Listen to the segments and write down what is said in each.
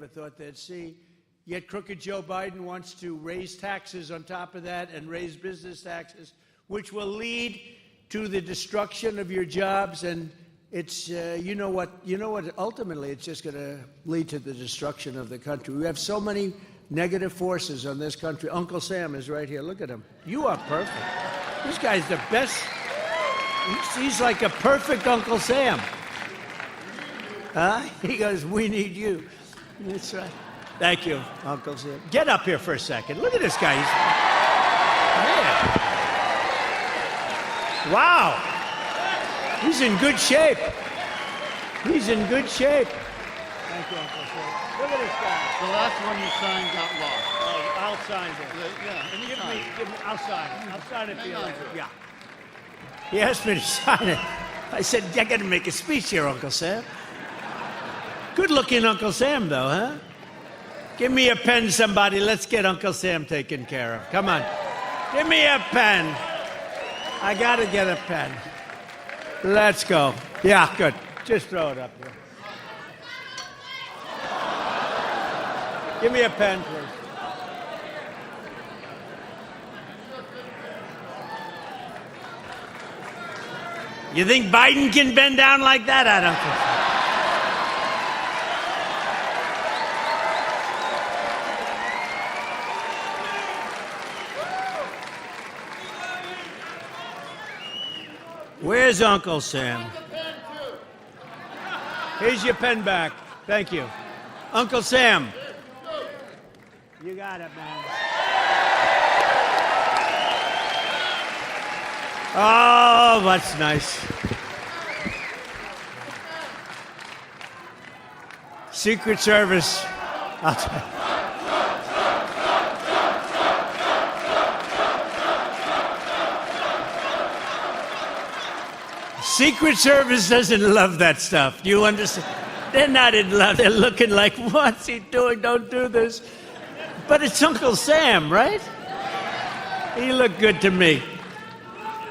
thought they'd see. Yet crooked Joe Biden wants to raise taxes on top of that and raise business taxes, which will lead to the destruction of your jobs. And it's, you know what, ultimately it's just going to lead to the destruction of the country. We have so many negative forces on this country. Uncle Sam is right here. Look at him. You are perfect. This guy's the best. He's like a perfect Uncle Sam. Huh? He goes, we need you. That's right. Thank you, Uncle Sam. Get up here for a second. Look at this guy. Man. Wow. He's in good shape. He's in good shape. Thank you, Uncle Sam. Look at this guy. The last one you signed got lost. Oh, I'll sign it. Yeah, Give me, I'll sign it. I'll sign it for you. Yeah. He asked me to sign it. I said, I got to make a speech here, Uncle Sam. Good-looking Uncle Sam, though, huh? Give me a pen, somebody. Let's get Uncle Sam taken care of. Come on. Give me a pen. I got to get a pen. Let's go. Yeah, good. Just throw it up here. Give me a pen, please. You think Biden can bend down like that? I don't think so. Where's Uncle Sam? Here's your pen back. Thank you. Uncle Sam. You got it, man. Oh, that's nice. Secret Service. I'll tell you. Secret Service doesn't love that stuff. Do you understand? They're not in love. They're looking like, what's he doing? Don't do this. But it's Uncle Sam, right? He looked good to me.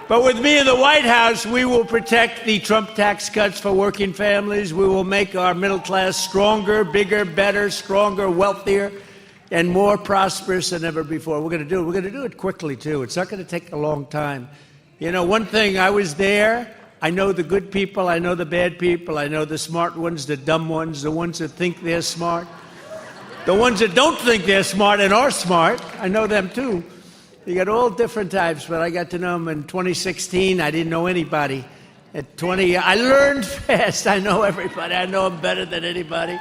But with me in the White House, we will protect the Trump tax cuts for working families. We will make our middle class stronger, bigger, better, stronger, wealthier, and more prosperous than ever before. We're going to do it. We're going to do it quickly, too. It's not going to take a long time. You know, one thing, I was there. I know the good people, I know the bad people, I know the smart ones, the dumb ones, the ones that think they're smart, the ones that don't think they're smart and are smart. I know them too. You got all different types, but I got to know them in 2016. I didn't know anybody. At 20, I learned fast. I know everybody. I know them better than anybody.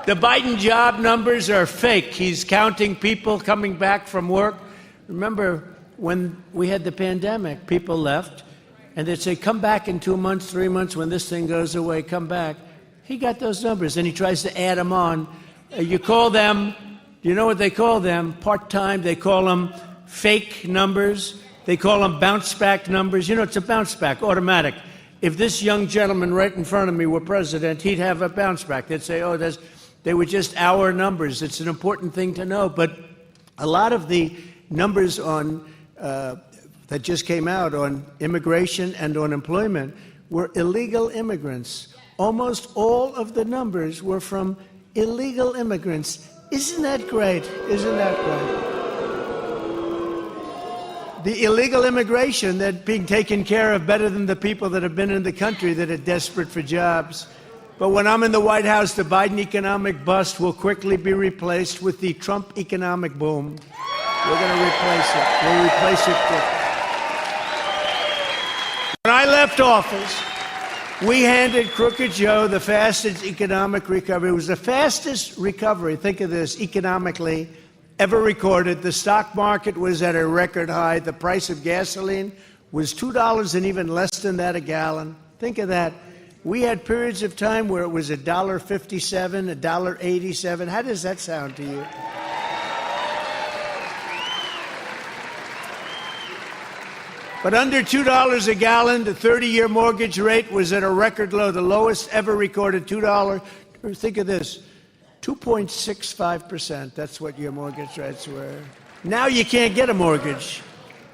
The Biden job numbers are fake. He's counting people coming back from work. Remember when we had the pandemic, people left. And they'd say, come back in 2 months, 3 months, when this thing goes away, come back. He got those numbers, and he tries to add them on. You call them, you know what they call them? Part-time. They call them fake numbers. They call them bounce-back numbers. You know, it's a bounce-back, automatic. If this young gentleman right in front of me were president, he'd have a bounce-back. They'd say, oh, they were just our numbers. It's an important thing to know. But a lot of the numbers on that just came out on immigration and on employment were illegal immigrants. Almost all of the numbers were from illegal immigrants. Isn't that great? Isn't that great? The illegal immigration that being taken care of better than the people that have been in the country that are desperate for jobs. But when I'm in the White House, the Biden economic bust will quickly be replaced with the Trump economic boom. We're going to replace it. We'll replace it quickly. When I left office, we handed Crooked Joe the fastest economic recovery. It was the fastest recovery, think of this, economically, ever recorded. The stock market was at a record high. The price of gasoline was $2 and even less than that a gallon. Think of that. We had periods of time where it was $1.57, $1.87. How does that sound to you? But under $2 a gallon, the 30-year mortgage rate was at a record low, the lowest ever recorded, $2. Think of this, 2.65%. That's what your mortgage rates were. Now you can't get a mortgage.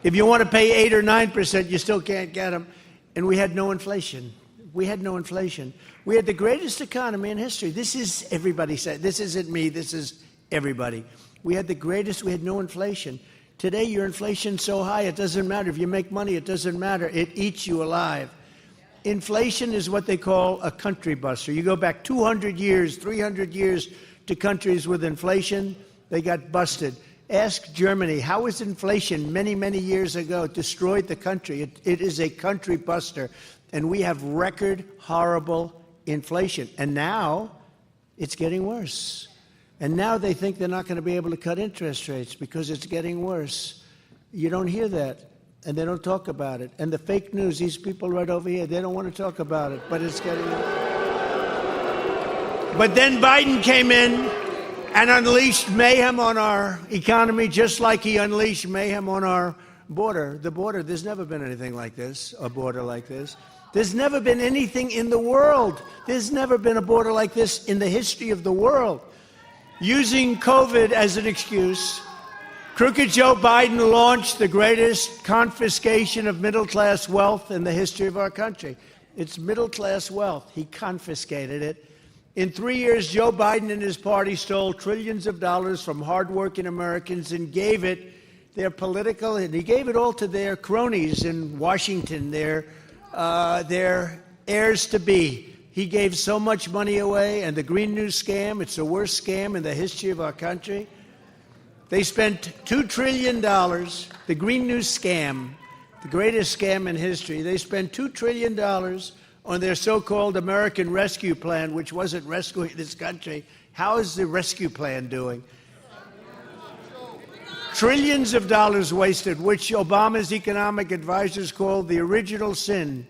If you want to pay 8 or 9%, you still can't get them. And we had no inflation. We had no inflation. We had the greatest economy in history. This is, everybody said, this isn't me, this is everybody. We had the greatest, we had no inflation. Today, your inflation's so high, it doesn't matter. If you make money, it doesn't matter. It eats you alive. Inflation is what they call a country buster. You go back 200 years, 300 years to countries with inflation, they got busted. Ask Germany, how was inflation many, many years ago destroyed the country? It is a country buster. And we have record horrible inflation. And now it's getting worse. And now they think they're not going to be able to cut interest rates because it's getting worse. You don't hear that. And they don't talk about it. And the fake news, these people right over here, they don't want to talk about it. But it's getting worse. But then Biden came in and unleashed mayhem on our economy, just like he unleashed mayhem on our border. The border, there's never been anything like this, a border like this. There's never been anything in the world. There's never been a border like this in the history of the world. Using COVID as an excuse, crooked Joe Biden launched the greatest confiscation of middle-class wealth in the history of our country. It's middle-class wealth. He confiscated it. In 3 years, Joe Biden and his party stole trillions of dollars from hardworking Americans and gave it their political, and he gave it all to their cronies in Washington, their heirs-to-be. He gave so much money away, and the Green New Scam, it's the worst scam in the history of our country. They spent $2 trillion, the Green New Scam, the greatest scam in history. They spent $2 trillion on their so-called American Rescue Plan, which wasn't rescuing this country. How is the rescue plan doing? Trillions of dollars wasted, which Obama's economic advisors called the original sin.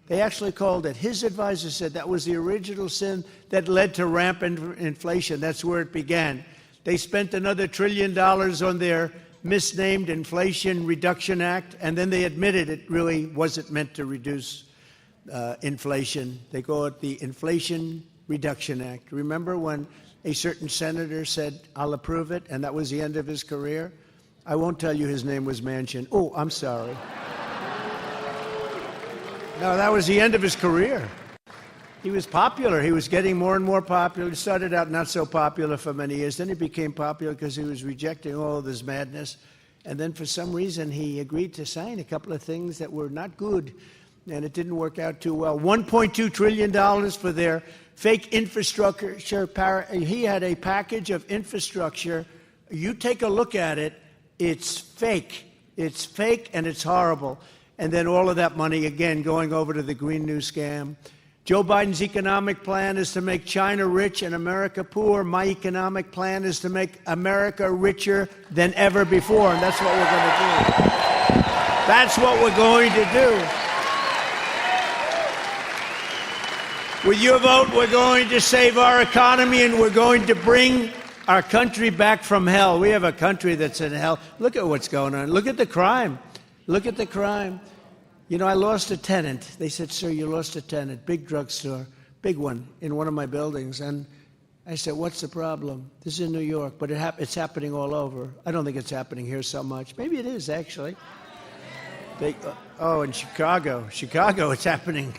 They actually called it. His advisors said that was the original sin that led to rampant inflation. That's where it began. They spent another $1 trillion on their misnamed Inflation Reduction Act, and then they admitted it really wasn't meant to reduce inflation. They call it the Inflation Reduction Act. Remember when a certain senator said, "I'll approve it," and that was the end of his career? I won't tell you his name was Manchin. Oh, I'm sorry. No, that was the end of his career. He was popular. He was getting more and more popular. He started out not so popular for many years. Then he became popular because he was rejecting all of this madness. And then for some reason, he agreed to sign a couple of things that were not good. And it didn't work out too well. $1.2 trillion for their fake infrastructure. He had a package of infrastructure. You take a look at it. It's fake. It's fake and it's horrible. And then all of that money, again, going over to the Green New Scam. Joe Biden's economic plan is to make China rich and America poor. My economic plan is to make America richer than ever before. And that's what we're going to do. That's what we're going to do. With your vote, we're going to save our economy and we're going to bring our country back from hell. We have a country that's in hell. Look at what's going on. Look at the crime. Look at the crime. You know, I lost a tenant. They said, "Sir, you lost a tenant, big drugstore, big one, in one of my buildings." And I said, "What's the problem?" This is in New York, but it's happening all over. I don't think it's happening here so much. Maybe it is, actually. In Chicago. Chicago, it's happening.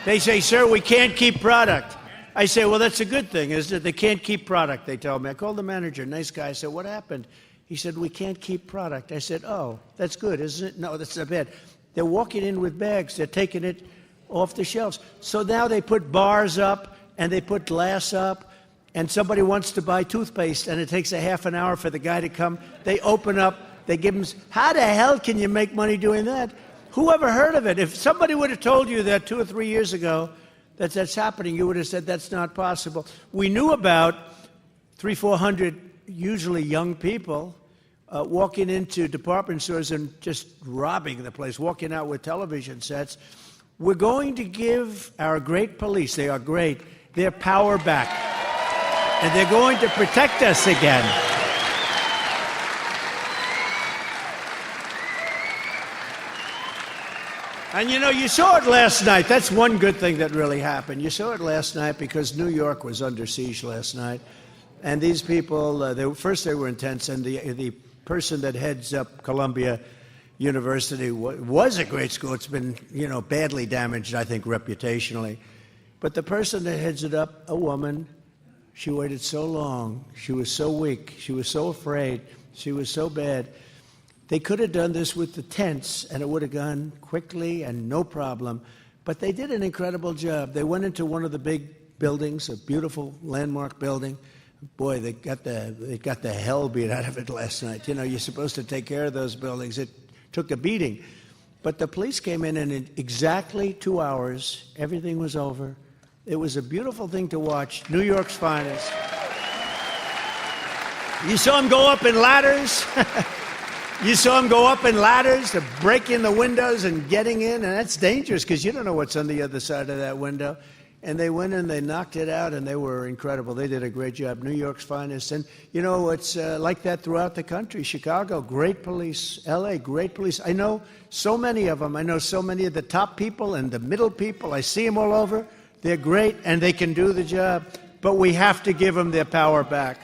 They say, "Sir, we can't keep product." I say, "Well, that's a good thing, isn't it? They can't keep product," they told me. I called the manager, nice guy. I said, "What happened?" He said, "We can't keep product." I said, "Oh, that's good, isn't it?" "No, that's not bad." They're walking in with bags. They're taking it off the shelves. So now they put bars up and they put glass up, and somebody wants to buy toothpaste, and it takes a half an hour for the guy to come. They open up. They give him. How the hell can you make money doing that? Who ever heard of it? If somebody would have told you that 2 or 3 years ago that that's happening, you would have said that's not possible. We knew about 300-400 usually young people walking into department stores and just robbing the place, walking out with television sets. We're going to give our great police, they are great, their power back. And they're going to protect us again. And you know, you saw it last night. That's one good thing that really happened. You saw it last night because New York was under siege last night. And these people, first they were intense, and the person that heads up Columbia University was a great school. It's been, badly damaged, I think, reputationally. But the person that heads it up, a woman, she waited so long. She was so weak. She was so afraid. She was so bad. They could have done this with the tents, and it would have gone quickly and no problem. But they did an incredible job. They went into one of the big buildings, a beautiful landmark building. Boy, they got the hell beat out of it last night. You're supposed to take care of those buildings. It took a beating. But the police came in, and in exactly 2 hours, everything was over. It was a beautiful thing to watch. New York's finest. You saw them go up in ladders. You saw them go up in ladders to break in the windows and getting in, and that's dangerous because you don't know what's on the other side of that window. And they went in, they knocked it out, and they were incredible. They did a great job. New York's finest. And, it's like that throughout the country. Chicago, great police. L.A., great police. I know so many of them. I know so many of the top people and the middle people. I see them all over. They're great, and they can do the job. But we have to give them their power back.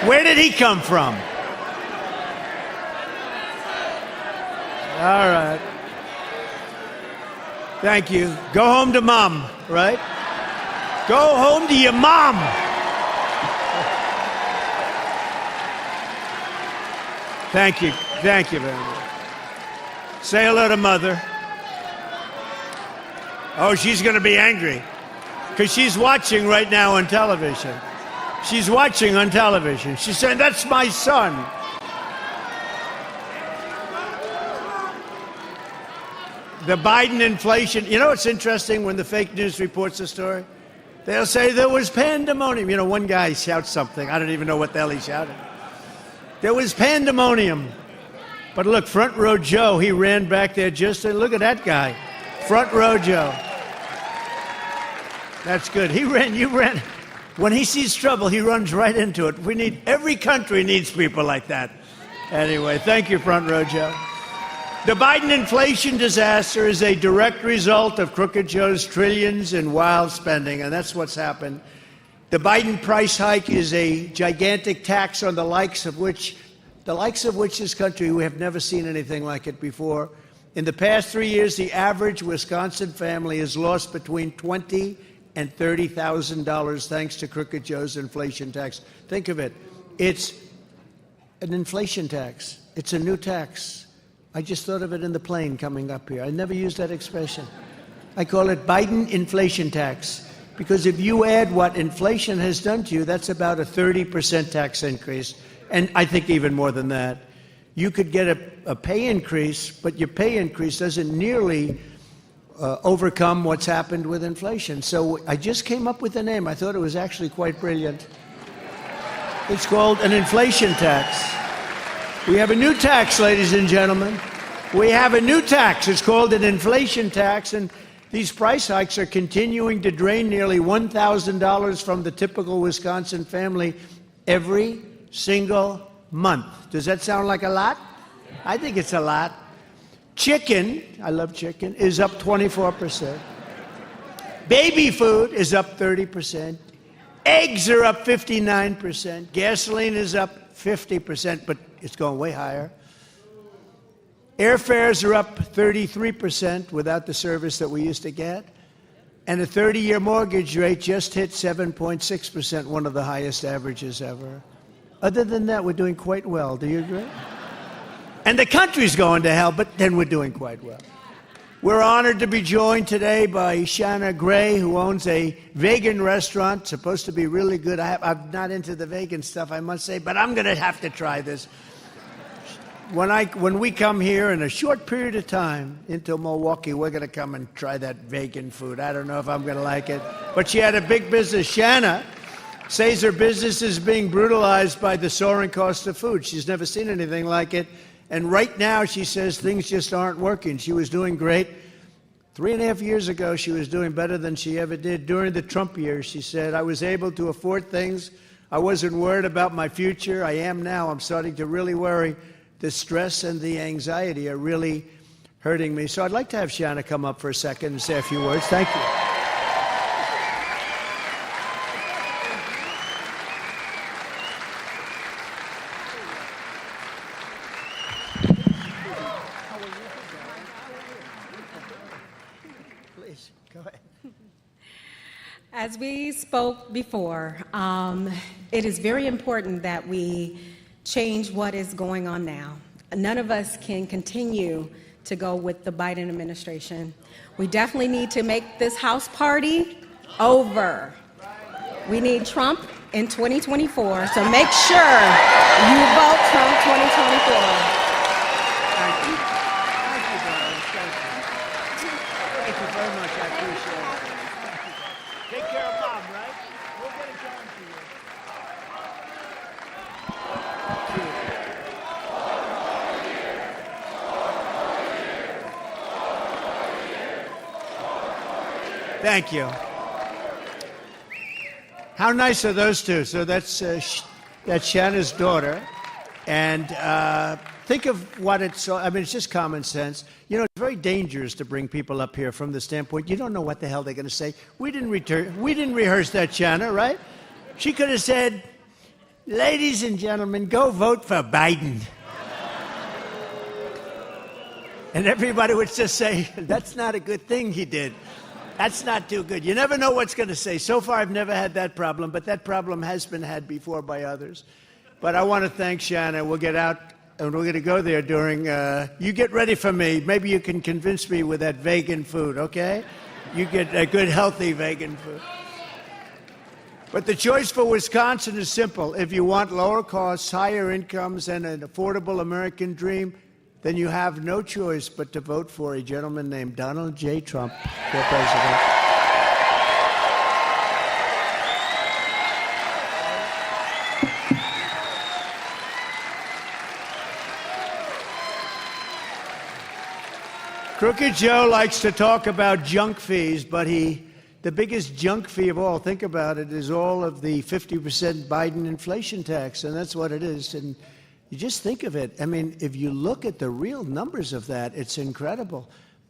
Where did he come from? All right. Thank you. Go home to mom, right? Go home to your mom. Thank you. Thank you very much. Say hello to Mother. Oh, she's going to be angry because she's watching right now on television. She's watching on television. She's saying, "That's my son." The Biden inflation. It's interesting when the fake news reports a story. They'll say there was pandemonium. One guy shouts something. I don't even know what the hell he shouted. There was pandemonium. But look, Front Row Joe, he ran back there just to look at that guy. Front Row Joe. That's good. You ran. When he sees trouble, he runs right into it. Every country needs people like that. Anyway, thank you, Front Row Joe. The Biden inflation disaster is a direct result of Crooked Joe's trillions in wild spending, and that's what's happened. The Biden price hike is a gigantic tax on the likes of which this country, we have never seen anything like it before. In the past 3 years, the average Wisconsin family has lost between $20,000 and $30,000 thanks to Crooked Joe's inflation tax. Think of it. It's an inflation tax. It's a new tax. I just thought of it in the plane coming up here. I never used that expression. I call it Biden inflation tax because if you add what inflation has done to you, that's about a 30% tax increase, and I think even more than that. You could get a pay increase, but your pay increase doesn't nearly overcome what's happened with inflation. So I just came up with the name. I thought it was actually quite brilliant. It's called an inflation tax. We have a new tax, ladies and gentlemen. We have a new tax. It's called an inflation tax, and these price hikes are continuing to drain nearly $1,000 from the typical Wisconsin family every single month. Does that sound like a lot? I think it's a lot. Chicken, I love chicken, is up 24%. Baby food is up 30%. Eggs are up 59%. Gasoline is up 50%, but it's going way higher. Airfares are up 33% without the service that we used to get. And a 30-year mortgage rate just hit 7.6%, one of the highest averages ever. Other than that, we're doing quite well. Do you agree? And the country's going to hell, but then we're doing quite well. We're honored to be joined today by Shanna Gray, who owns a vegan restaurant, supposed to be really good. I'm not into the vegan stuff, I must say, but I'm going to have to try this. When we come here in a short period of time into Milwaukee, we're going to come and try that vegan food. I don't know if I'm going to like it, but she had a big business. Shanna says her business is being brutalized by the soaring cost of food. She's never seen anything like it. And right now, she says things just aren't working. She was doing great. 3.5 years ago, she was doing better than she ever did. During the Trump years, she said, I was able to afford things. I wasn't worried about my future. I am now. I'm starting to really worry. The stress and the anxiety are really hurting me. So I'd like to have Shanna come up for a second and say a few words. Thank you. Please, go ahead. As we spoke before, it is very important that we change what is going on now. None of us can continue to go with the Biden administration. We definitely need to make this House party over. We need Trump in 2024, so make sure you vote Trump 2024. Thank you. Thank you, darling. Thank you. Thank you very much. I appreciate it. Take care of Mom, right? We'll get it going for you. Thank you. How nice are those two? So that's Shanna's daughter. And think of what it's, I mean, it's just common sense. You know, it's very dangerous to bring people up here from the standpoint, you don't know what the hell they're going to say. We didn't rehearse that, Shanna, right? She could have said, ladies and gentlemen, go vote for Biden. And everybody would just say, that's not a good thing he did. That's not too good. You never know what's going to say. So far, I've never had that problem, but that problem has been had before by others. But I want to thank Shanna. We'll get out, and we're going to go there during, you get ready for me. Maybe you can convince me with that vegan food, okay? You get a good, healthy vegan food. But the choice for Wisconsin is simple. If you want lower costs, higher incomes, and an affordable American dream, then you have no choice but to vote for a gentleman named Donald J. Trump for president. Crooked Joe likes to talk about junk fees, but the biggest junk fee of all, think about it, is all of the 50% Biden inflation tax, and that's what it is. And you just think of it. I mean, if you look at the real numbers of that, it's incredible.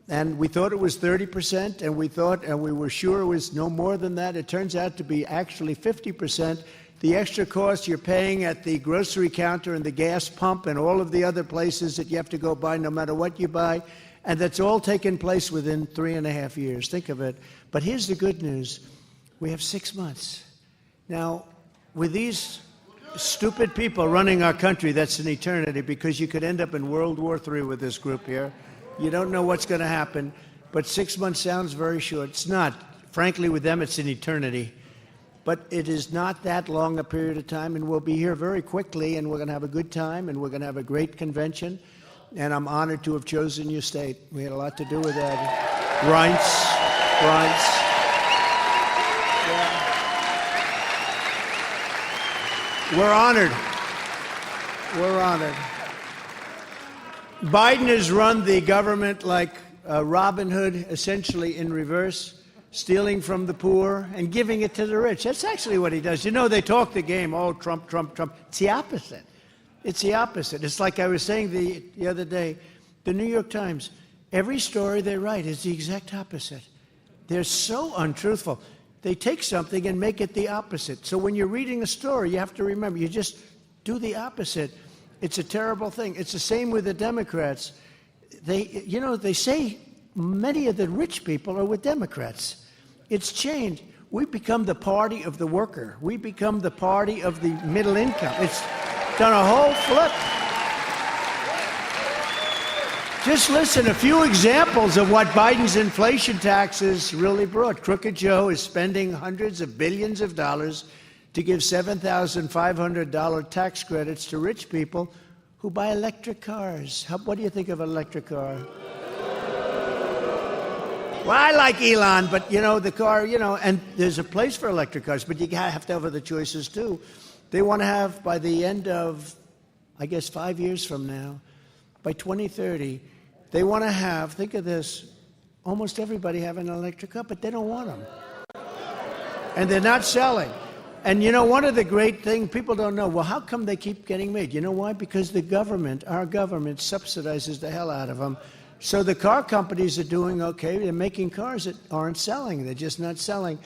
And we thought it was 30%, and we were sure it was no more than that. It turns out to be actually 50%. The extra cost you're paying at the grocery counter and the gas pump and all of the other places that you have to go buy no matter what you buy, and that's all taken place within 3.5 years. Think of it. But here's the good news. We have 6 months. Now, with these stupid people running our country, that's an eternity, because you could end up in World War III with this group here. You don't know what's going to happen, but 6 months sounds very short. It's not. Frankly, with them, it's an eternity. But it is not that long a period of time, and we'll be here very quickly, and we're going to have a good time, and we're going to have a great convention, and I'm honored to have chosen your state. We had a lot to do with that. Reince. Yeah. We're honored. We're honored. Biden has run the government like Robin Hood, essentially in reverse, stealing from the poor and giving it to the rich. That's actually what he does. You know, they talk the game, oh, Trump, Trump, Trump. It's the opposite. It's the opposite. It's like I was saying the other day, the New York Times, every story they write is the exact opposite. They're so untruthful. They take something and make it the opposite. So when you're reading a story, you have to remember, you just do the opposite. It's a terrible thing. It's the same with the Democrats. They say many of the rich people are with Democrats. It's changed. We've become the party of the worker. We become the party of the middle income. It's done a whole flip. Just listen, a few examples of what Biden's inflation taxes really brought. Crooked Joe is spending hundreds of billions of dollars to give $7,500 tax credits to rich people who buy electric cars. What do you think of an electric car? Well, I like Elon, but, the car, and there's a place for electric cars, but you have to have other choices, too. They want to have, by the end of, 5 years from now, by 2030, they want to have, think of this, almost everybody have an electric car, but they don't want them. And they're not selling. And one of the great things, people don't know, well, how come they keep getting made? You know why? Because the government, our government, subsidizes the hell out of them. So the car companies are doing okay. They're making cars that aren't selling. They're just not selling.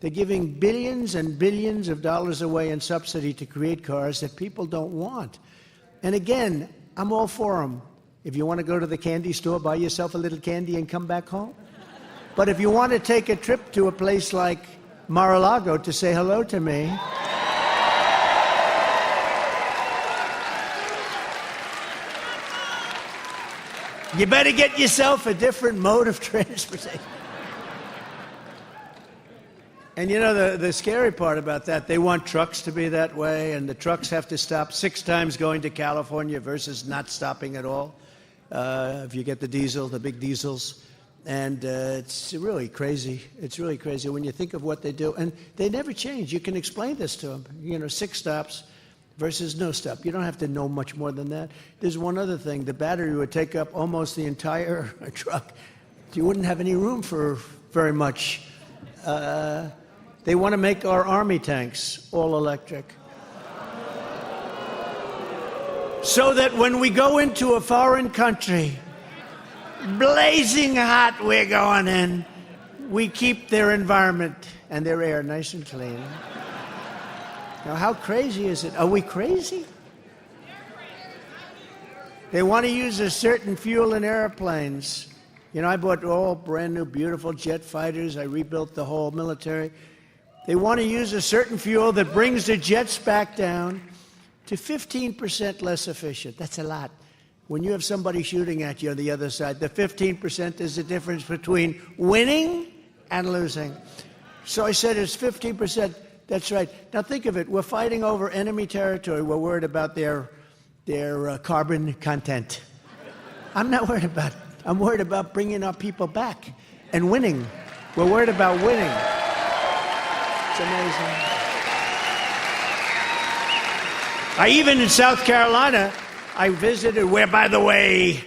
They're giving billions and billions of dollars away in subsidy to create cars that people don't want. And again, I'm all for them. If you want to go to the candy store, buy yourself a little candy and come back home. But if you want to take a trip to a place like Mar-a-Lago to say hello to me, you better get yourself a different mode of transportation. And you know, the scary part about that, they want trucks to be that way, and the trucks have to stop 6 times going to California versus not stopping at all. If you get the diesel, the big diesels. And it's really crazy. It's really crazy when you think of what they do. And they never change. You can explain this to them. You know, 6 stops versus no stop. You don't have to know much more than that. There's one other thing. The battery would take up almost the entire truck. You wouldn't have any room for very much. They want to make our army tanks all electric. So that when we go into a foreign country, blazing hot we're going in, we keep their environment and their air nice and clean. Now, how crazy is it? Are we crazy? They want to use a certain fuel in airplanes. You know, I bought all brand new, beautiful jet fighters. I rebuilt the whole military. They want to use a certain fuel that brings the jets back down to 15% less efficient. That's a lot. When you have somebody shooting at you on the other side, the 15% is the difference between winning and losing. So I said it's 15%. That's right. Now think of it. We're fighting over enemy territory. We're worried about their carbon content. I'm not worried about it. I'm worried about bringing our people back and winning. We're worried about winning. It's amazing. Even in South Carolina, I visited where, by the way,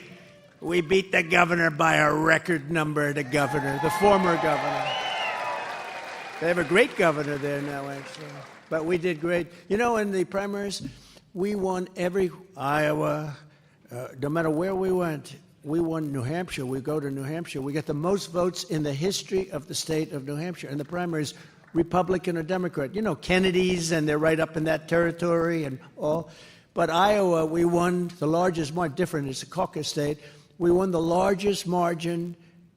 we beat the governor by a record number, the former governor. They have a great governor there now, actually. But we did great. You know, in the primaries, we won every Iowa, no matter where we went. We won New Hampshire. We go to New Hampshire. We get the most votes in the history of the state of New Hampshire. In the primaries, Republican or Democrat. You know, Kennedy's, and they're right up in that territory and all. But Iowa, we won the largest margin. Different, it's a caucus state. We won the largest margin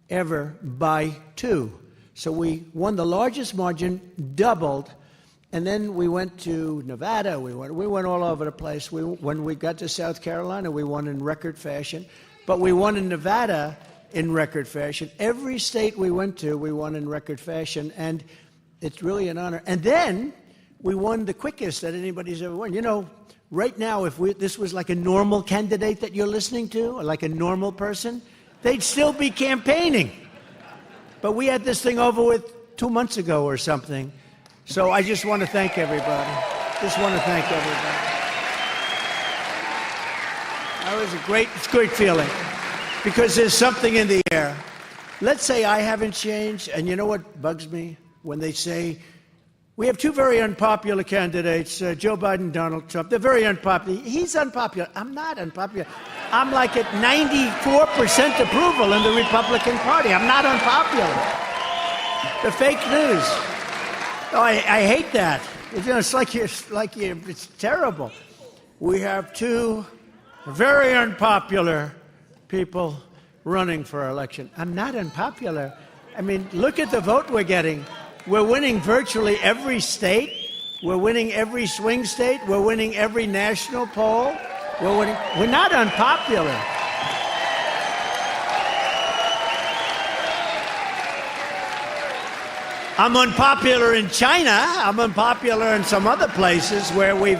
ever by 2. So we won the largest margin, doubled, and then we went to Nevada. We went all over the place. When we got to South Carolina, we won in record fashion. But we won in Nevada in record fashion. Every state we went to, we won in record fashion, and it's really an honor. And then we won the quickest that anybody's ever won. You know, right now, if this was like a normal candidate that you're listening to, or like a normal person, they'd still be campaigning. But we had this thing over with 2 months ago or something. So I just want to thank everybody. Just want to thank everybody. That was it's a great feeling, because there's something in the air. Let's say I haven't changed, and you know what bugs me? When they say, we have 2 very unpopular candidates, Joe Biden, Donald Trump. They're very unpopular. He's unpopular. I'm not unpopular. I'm like at 94% approval in the Republican Party. I'm not unpopular. The fake news. Oh, I hate that. You know, it's terrible. We have 2 very unpopular people running for our election. I'm not unpopular. I mean, look at the vote we're getting. We're winning virtually every state. We're winning every swing state. We're winning every national poll. We're not unpopular. I'm unpopular in China. I'm unpopular in some other places where we've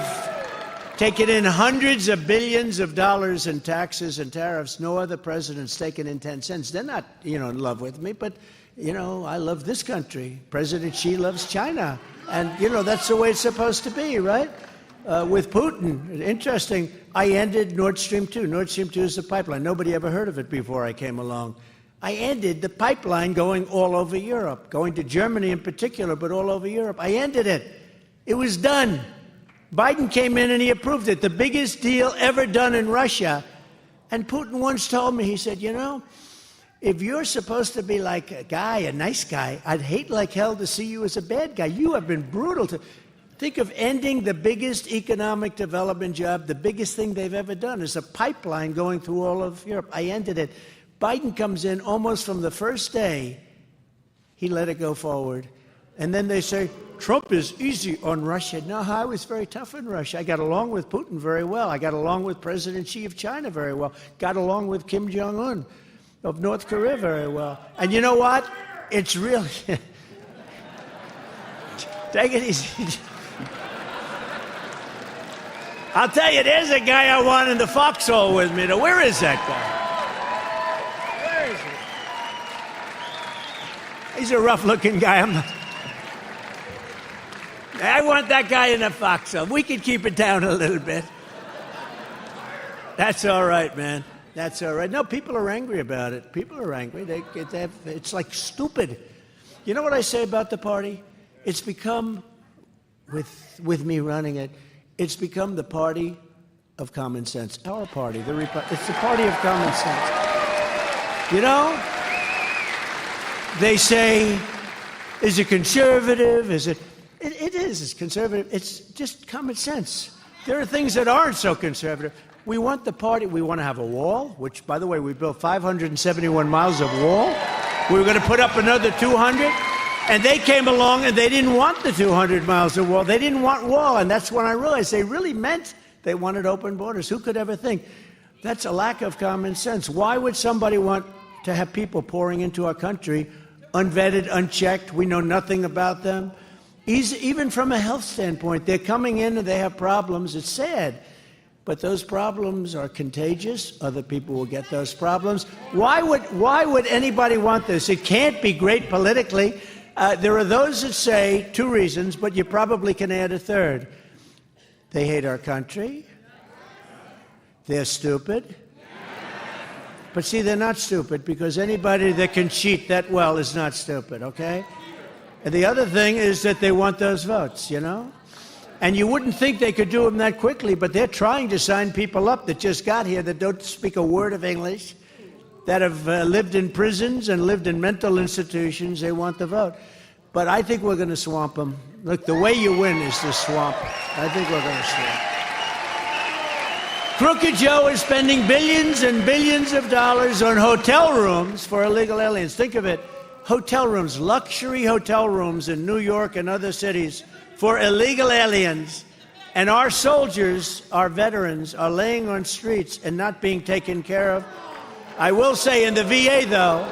taken in hundreds of billions of dollars in taxes and tariffs. No other president's taken in 10 cents. They're not, in love with me, but, I love this country. President Xi loves China. And, that's the way it's supposed to be, right? With Putin, interesting, I ended Nord Stream 2. Nord Stream 2 is the pipeline. Nobody ever heard of it before I came along. I ended the pipeline going all over Europe, going to Germany in particular, but all over Europe. I ended it. It was done. Biden came in and he approved it, the biggest deal ever done in Russia. And Putin once told me, he said, if you're supposed to be like a nice guy, I'd hate like hell to see you as a bad guy. You have been brutal to... Think of ending the biggest economic development job, the biggest thing they've ever done is a pipeline going through all of Europe. I ended it. Biden comes in almost from the first day, he let it go forward. And then they say, Trump is easy on Russia. No, I was very tough in Russia. I got along with Putin very well. I got along with President Xi of China very well. Got along with Kim Jong-un of North Korea very well. And you know what? It's really... Take it easy. I'll tell you, there's a guy I want in the foxhole with me. Where is that guy? Where is he? He's a rough-looking guy. I want that guy in the foxhole. We can keep it down a little bit. That's all right, man. That's all right. No, people are angry about it. People are angry. It's like stupid. You know what I say about the party? It's become, with me running it, it's become the party of common sense. Our party, it's the party of common sense. You know, they say, is it conservative? Is it? It is. It's conservative. It's just common sense. There are things that aren't so conservative. We want the party. We want to have a wall, which, by the way, we built 571 miles of wall. We were going to put up another 200. And they came along and they didn't want the 200 miles of wall. They didn't want wall. And that's when I realized they really meant they wanted open borders. Who could ever think? That's a lack of common sense. Why would somebody want to have people pouring into our country, unvetted, unchecked? We know nothing about them. Even from a health standpoint, they're coming in and they have problems. It's sad. But those problems are contagious. Other people will get those problems. Why would anybody want this? It can't be great politically. There are those that say two reasons, but you probably can add a third. They hate our country. They're stupid. But see, they're not stupid because anybody that can cheat that well is not stupid, okay? And the other thing is that they want those votes, you know? And you wouldn't think they could do them that quickly, but they're trying to sign people up that just got here that don't speak a word of English, that have lived in prisons and lived in mental institutions. They want the vote. But I think we're going to swamp them. Look, the way you win is to swamp. I think we're going to swamp. Crooked Joe is spending billions and billions of dollars on hotel rooms for illegal aliens. Think of it. Hotel rooms, luxury hotel rooms in New York and other cities for illegal aliens. And our soldiers, our veterans, are laying on streets and not being taken care of. I will say in the VA, though,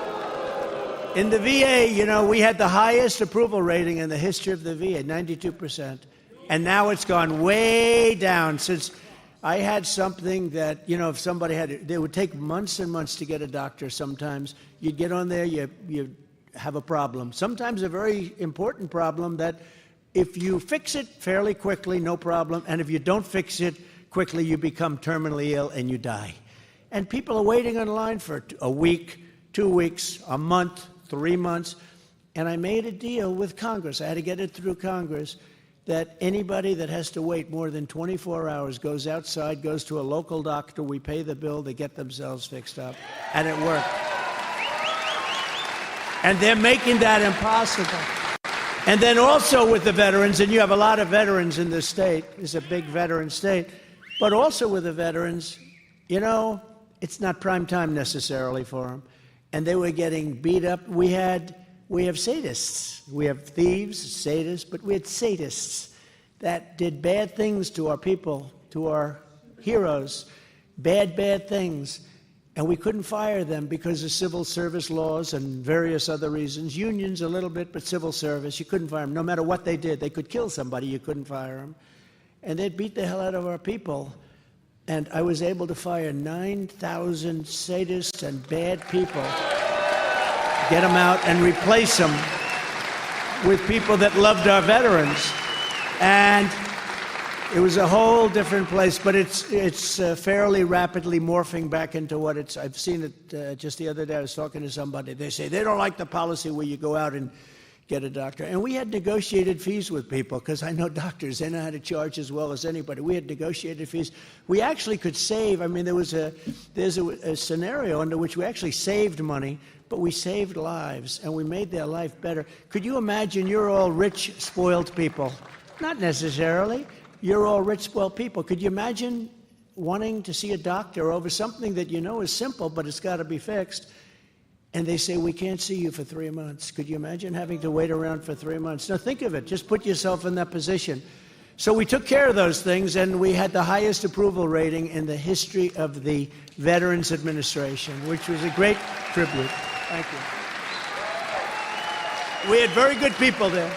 in the VA, you know, we had the highest approval rating in the history of the VA, 92%. And now it's gone way down since I had something that, you know, if somebody had it, they would take months and months to get a doctor sometimes. You'd get on there, you have a problem. Sometimes a very important problem that if you fix it fairly quickly, no problem. And if you don't fix it quickly, you become terminally ill and you die. And people are waiting on line for a week, 2 weeks, a month, 3 months. And I made a deal with Congress. I had to get it through Congress that anybody that has to wait more than 24 hours goes outside, goes to a local doctor, we pay the bill, they get themselves fixed up. And it worked. And they're making that impossible. And then also with the veterans, and you have a lot of veterans in this state, it's a big veteran state, but also with the veterans, you know, it's not prime time necessarily for them. And they were getting beat up. We have sadists. We have thieves, sadists, but we had sadists that did bad things to our people, to our heroes, bad things. And we couldn't fire them because of civil service laws and various other reasons. Unions a little bit, but civil service, you couldn't fire them. No matter what they did, they could kill somebody, you couldn't fire them. And they'd beat the hell out of our people. And I was able to fire 9,000 sadists and bad people, get them out and replace them with people that loved our veterans. And it was a whole different place, but it's fairly rapidly morphing back into what it's. I've seen it just the other day. I was talking to somebody. They say they don't like the policy where you go out and get a doctor. And we had negotiated fees with people because I know doctors. They know how to charge as well as anybody. We had negotiated fees. We actually could save. I mean, there's a scenario under which we actually saved money, but we saved lives and we made their life better. Could you imagine? You're all rich, spoiled people. Not necessarily. You're all rich, spoiled people. Could you imagine wanting to see a doctor over something that you know is simple, but it's got to be fixed, and they say, we can't see you for 3 months? Could you imagine having to wait around for 3 months? Now think of it. Just put yourself in that position. So we took care of those things, and we had the highest approval rating in the history of the Veterans Administration, which was a great tribute. Thank you. We had very good people there.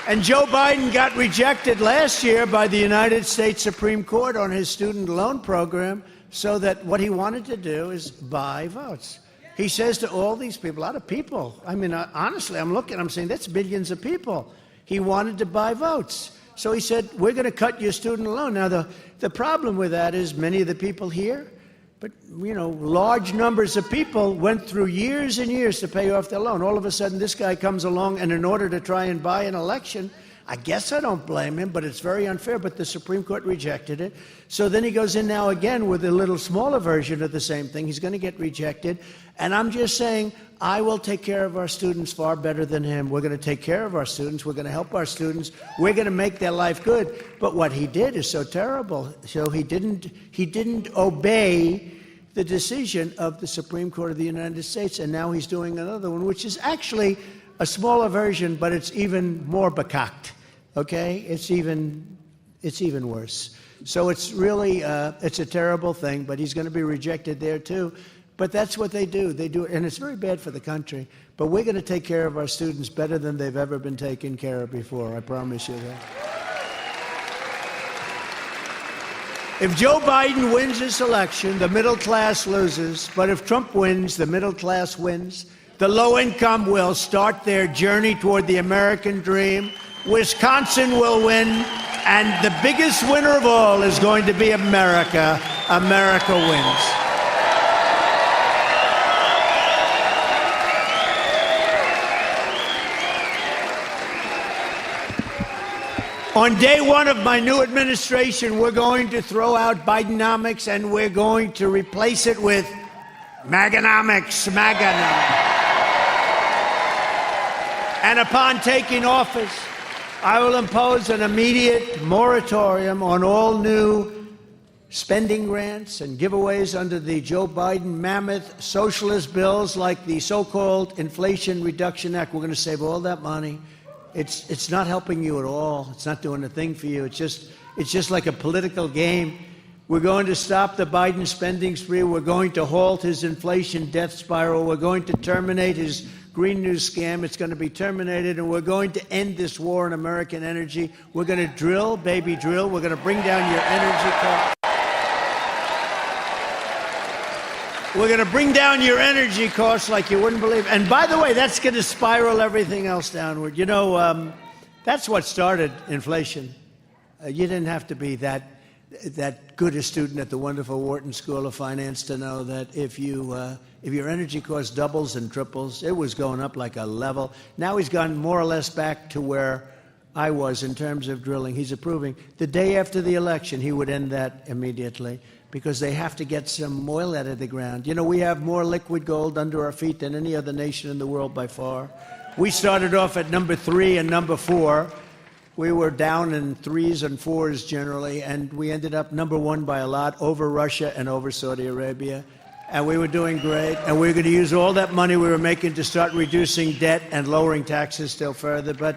And Joe Biden got rejected last year by the United States Supreme Court on his student loan program, so that what he wanted to do is buy votes. He says to all these people, a lot of people, I mean, honestly, I'm saying that's billions of people. He wanted to buy votes. So he said, we're going to cut your student loan. Now, the problem with that is many of the people here, but, large numbers of people went through years and years to pay off their loan. All of a sudden, this guy comes along, and in order to try and buy an election, I guess I don't blame him, but it's very unfair. But the Supreme Court rejected it. So then he goes in now again with a little smaller version of the same thing. He's going to get rejected. And I'm just saying, I will take care of our students far better than him. We're going to take care of our students. We're going to help our students. We're going to make their life good. But what he did is so terrible. So he didn't obey the decision of the Supreme Court of the United States, and now he's doing another one, which is actually a smaller version, but it's even more bekakt. Okay, it's even worse. So it's really it's a terrible thing, but he's going to be rejected there too. But that's what they do. They do it, and it's very bad for the country. But we're going to take care of our students better than they've ever been taken care of before. I promise you that. If Joe Biden wins this election, the middle class loses. But if Trump wins, the middle class wins. The low income will start their journey toward the American dream. Wisconsin will win. And the biggest winner of all is going to be America. America wins. On day one of my new administration, we're going to throw out Bidenomics, and we're going to replace it with Maganomics, Maganomics. And upon taking office, I will impose an immediate moratorium on all new spending grants and giveaways under the Joe Biden mammoth socialist bills like the so-called Inflation Reduction Act. We're going to save all that money. It's not helping you at all. It's not doing a thing for you. It's just like a political game. We're going to stop the Biden spending spree. We're going to halt his inflation death spiral. We're going to terminate his Green New scam. It's going to be terminated, and we're going to end this war on American energy. We're going to drill, baby, drill. We're going to bring down your energy costs. We're going to bring down your energy costs like you wouldn't believe. And by the way, that's going to spiral everything else downward. That's what started inflation. You didn't have to be that good a student at the wonderful Wharton School of Finance to know that if your energy cost doubles and triples, it was going up like a level. Now he's gone more or less back to where I was in terms of drilling. He's approving. The day after the election, he would end that immediately, because they have to get some oil out of the ground. We have more liquid gold under our feet than any other nation in the world by far. We started off at number 3 and number 4. We were down in 3s and 4s generally, and we ended up number 1 by a lot, over Russia and over Saudi Arabia. And we were doing great, and we were going to use all that money we were making to start reducing debt and lowering taxes still further. But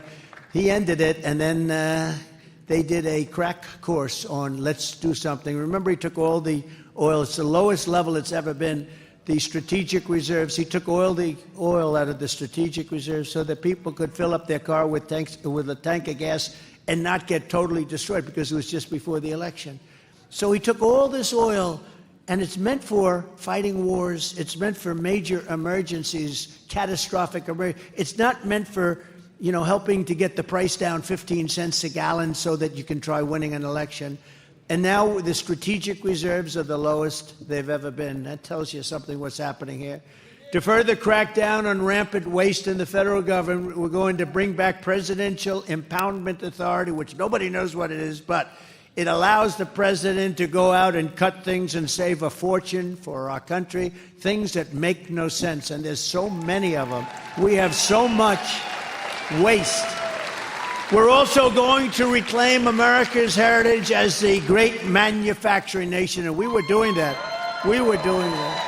he ended it, and then they did a crack course on let's do something. Remember, he took all the oil. It's the lowest level it's ever been. The strategic reserves. He took the oil out of the strategic reserves so that people could fill up their car with a tank of gas and not get totally destroyed, because it was just before the election. So he took all this oil, and it's meant for fighting wars. It's meant for major emergencies, catastrophic emergencies. It's not meant for helping to get the price down 15 cents a gallon so that you can try winning an election. And now the strategic reserves are the lowest they've ever been. That tells you something what's happening here. To further crack down on rampant waste in the federal government, we're going to bring back Presidential Impoundment Authority, which nobody knows what it is, but it allows the president to go out and cut things and save a fortune for our country, things that make no sense. And there's so many of them. We have so much waste. We're also going to reclaim America's heritage as the great manufacturing nation, and we were doing that. We were doing that.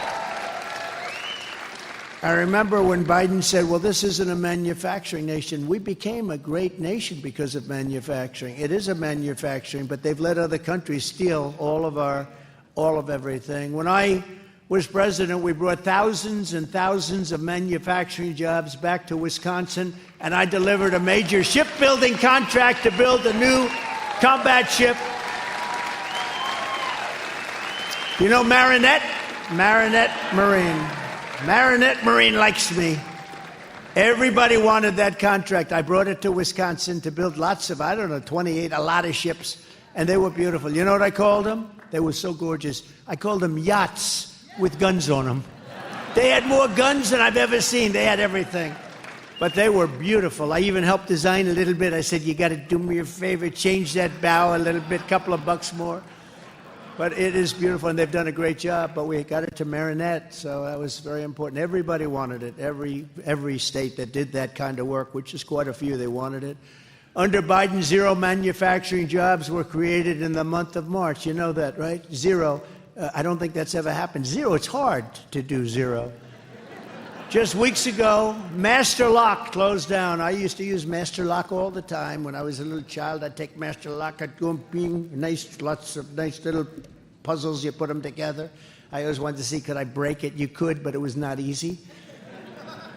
I remember when Biden said, well, this isn't a manufacturing nation. We became a great nation because of manufacturing. It is a manufacturing, but they've let other countries steal all of everything. When I was president, we brought thousands and thousands of manufacturing jobs back to Wisconsin, and I delivered a major shipbuilding contract to build a new combat ship. You know Marinette? Marinette Marine. Marinette Marine likes me. Everybody wanted that contract. I brought it to Wisconsin to build lots of, 28, a lot of ships, and they were beautiful. You know what I called them? They were so gorgeous. I called them yachts with guns on them. They had more guns than I've ever seen. They had everything. But they were beautiful. I even helped design a little bit. I said, you got to do me a favor, change that bow a little bit, couple of bucks more. But it is beautiful, and they've done a great job. But we got it to Marinette, so that was very important. Everybody wanted it. Every state that did that kind of work, which is quite a few, they wanted it. Under Biden, 0 manufacturing jobs were created in the month of March. You know that, right? 0. I don't think that's ever happened. 0. It's hard to do 0. Just weeks ago, Master Lock closed down. I used to use Master Lock all the time. When I was a little child, I'd take Master Lock, I'd go and bing, lots of nice little puzzles, you put them together. I always wanted to see, could I break it? You could, but it was not easy.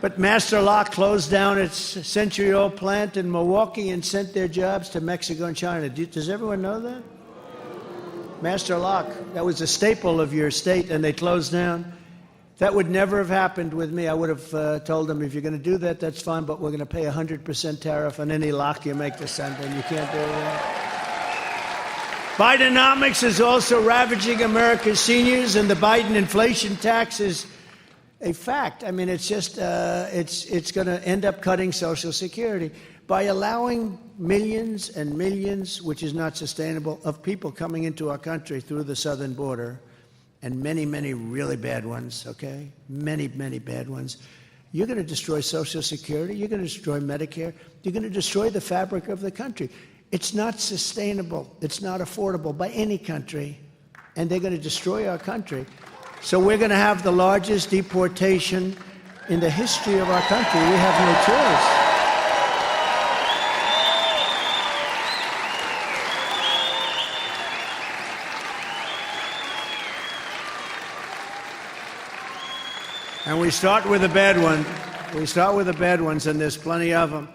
But Master Lock closed down its century-old plant in Milwaukee and sent their jobs to Mexico and China. Does everyone know that? Master Lock, that was a staple of your state, and they closed down. That would never have happened with me. I would have told them, if you're going to do that, that's fine, but we're going to pay 100% tariff on any lock you make to send in. You can't do that. Bidenomics is also ravaging America's seniors, and the Biden inflation tax is a fact. I mean, it's just, it's going to end up cutting Social Security by allowing millions and millions, which is not sustainable, of people coming into our country through the southern border, and many, many really bad ones, okay? Many, many bad ones. You're going to destroy Social Security. You're going to destroy Medicare. You're going to destroy the fabric of the country. It's not sustainable. It's not affordable by any country, and they're going to destroy our country. So we're going to have the largest deportation in the history of our country. We have no choice. And we start with the bad one. We start with the bad ones, and there's plenty of them.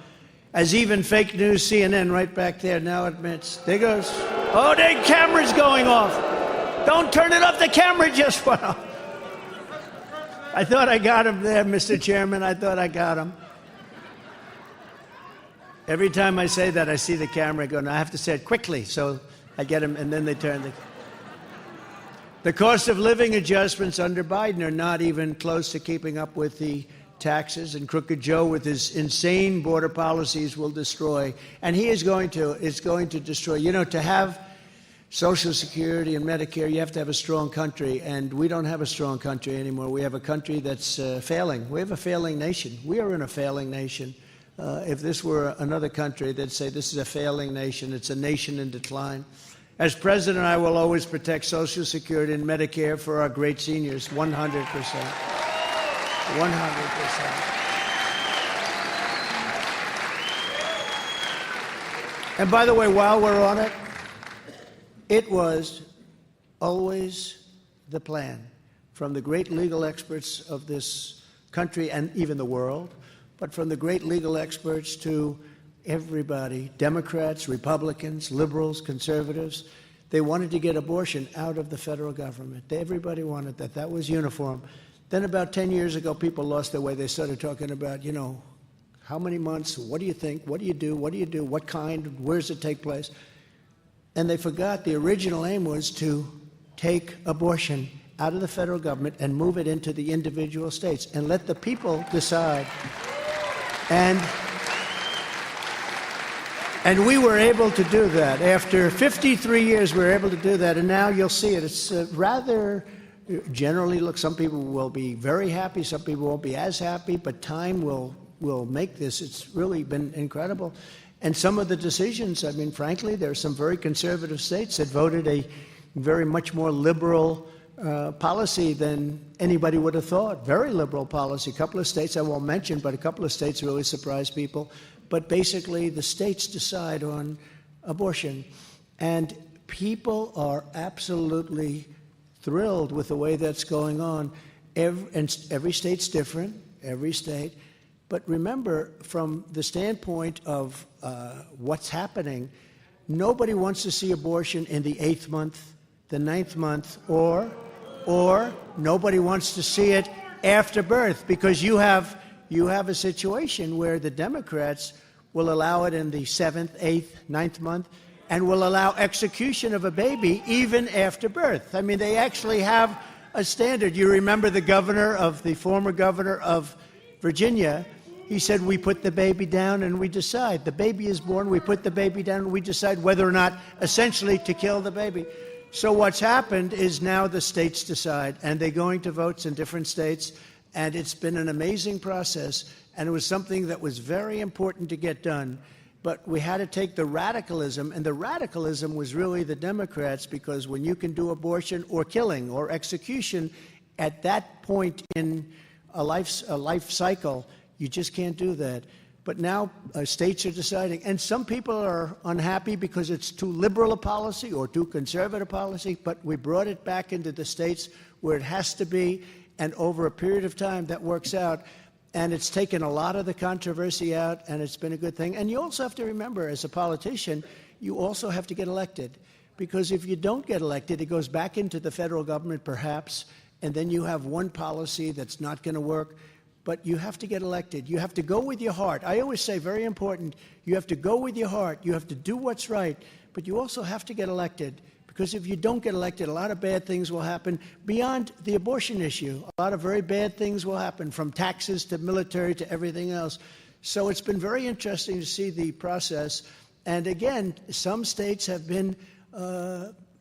As even fake news CNN right back there now admits. There goes. Oh, the camera's going off. Don't turn it off. The camera just went off. I thought I got him there, Mr. Chairman. I thought I got him. Every time I say that, I see the camera go. I have to say it quickly, so I get him, and then they turn the... The cost of living adjustments under Biden are not even close to keeping up with the taxes, and Crooked Joe with his insane border policies will destroy. And he is going to destroy. You know, to have Social Security and Medicare, you have to have a strong country, and we don't have a strong country anymore. We have a country that's failing. We have a failing nation. We are in a failing nation. If this were another country, they'd say this is a failing nation. It's a nation in decline. As president, I will always protect Social Security and Medicare for our great seniors, 100%. 100%. And by the way, while we're on it, it was always the plan from the great legal experts of this country and even the world, but from the great legal experts to everybody, Democrats, Republicans, liberals, conservatives. They wanted to get abortion out of the federal government. Everybody wanted that. That was uniform. Then about 10 years ago, people lost their way. They started talking about, you know, how many months, what do you think, what do you do, what kind, where does it take place? And they forgot the original aim was to take abortion out of the federal government and move it into the individual states and let the people decide. And we were able to do that. After 53 years, we were able to do that, and now you'll see it. It's rather... Generally, look, some people will be very happy, some people won't be as happy, but time will make this. It's really been incredible. And some of the decisions, I mean, frankly, there are some very conservative states that voted a very much more liberal policy than anybody would have thought. Very liberal policy. A couple of states I won't mention, but a couple of states really surprised people. But basically, the states decide on abortion. And people are absolutely thrilled with the way that's going on. Every state's different, every state. But remember, from the standpoint of what's happening, nobody wants to see abortion in the 8th month, the 9th month, or nobody wants to see it after birth, because you have a situation where the Democrats will allow it in the 7th, 8th, 9th month, and will allow execution of a baby even after birth. I mean, they actually have a standard. You remember the former governor of Virginia. He said, we put the baby down and we decide. The baby is born, we put the baby down, and we decide whether or not, essentially, to kill the baby. So what's happened is now the states decide, and they're going to votes in different states, and it's been an amazing process, and it was something that was very important to get done. But we had to take the radicalism, and the radicalism was really the Democrats, because when you can do abortion or killing or execution at that point in a life cycle, you just can't do that. But now states are deciding, and some people are unhappy because it's too liberal a policy or too conservative policy, but we brought it back into the states where it has to be, and over a period of time that works out. And it's taken a lot of the controversy out, and it's been a good thing. And you also have to remember, as a politician, you also have to get elected. Because if you don't get elected, it goes back into the federal government, perhaps, and then you have one policy that's not going to work. But you have to get elected. You have to go with your heart. I always say, very important, you have to go with your heart. You have to do what's right. But you also have to get elected. Because if you don't get elected, a lot of bad things will happen beyond the abortion issue. A lot of very bad things will happen, from taxes to military to everything else. So it's been very interesting to see the process. And again, some states have been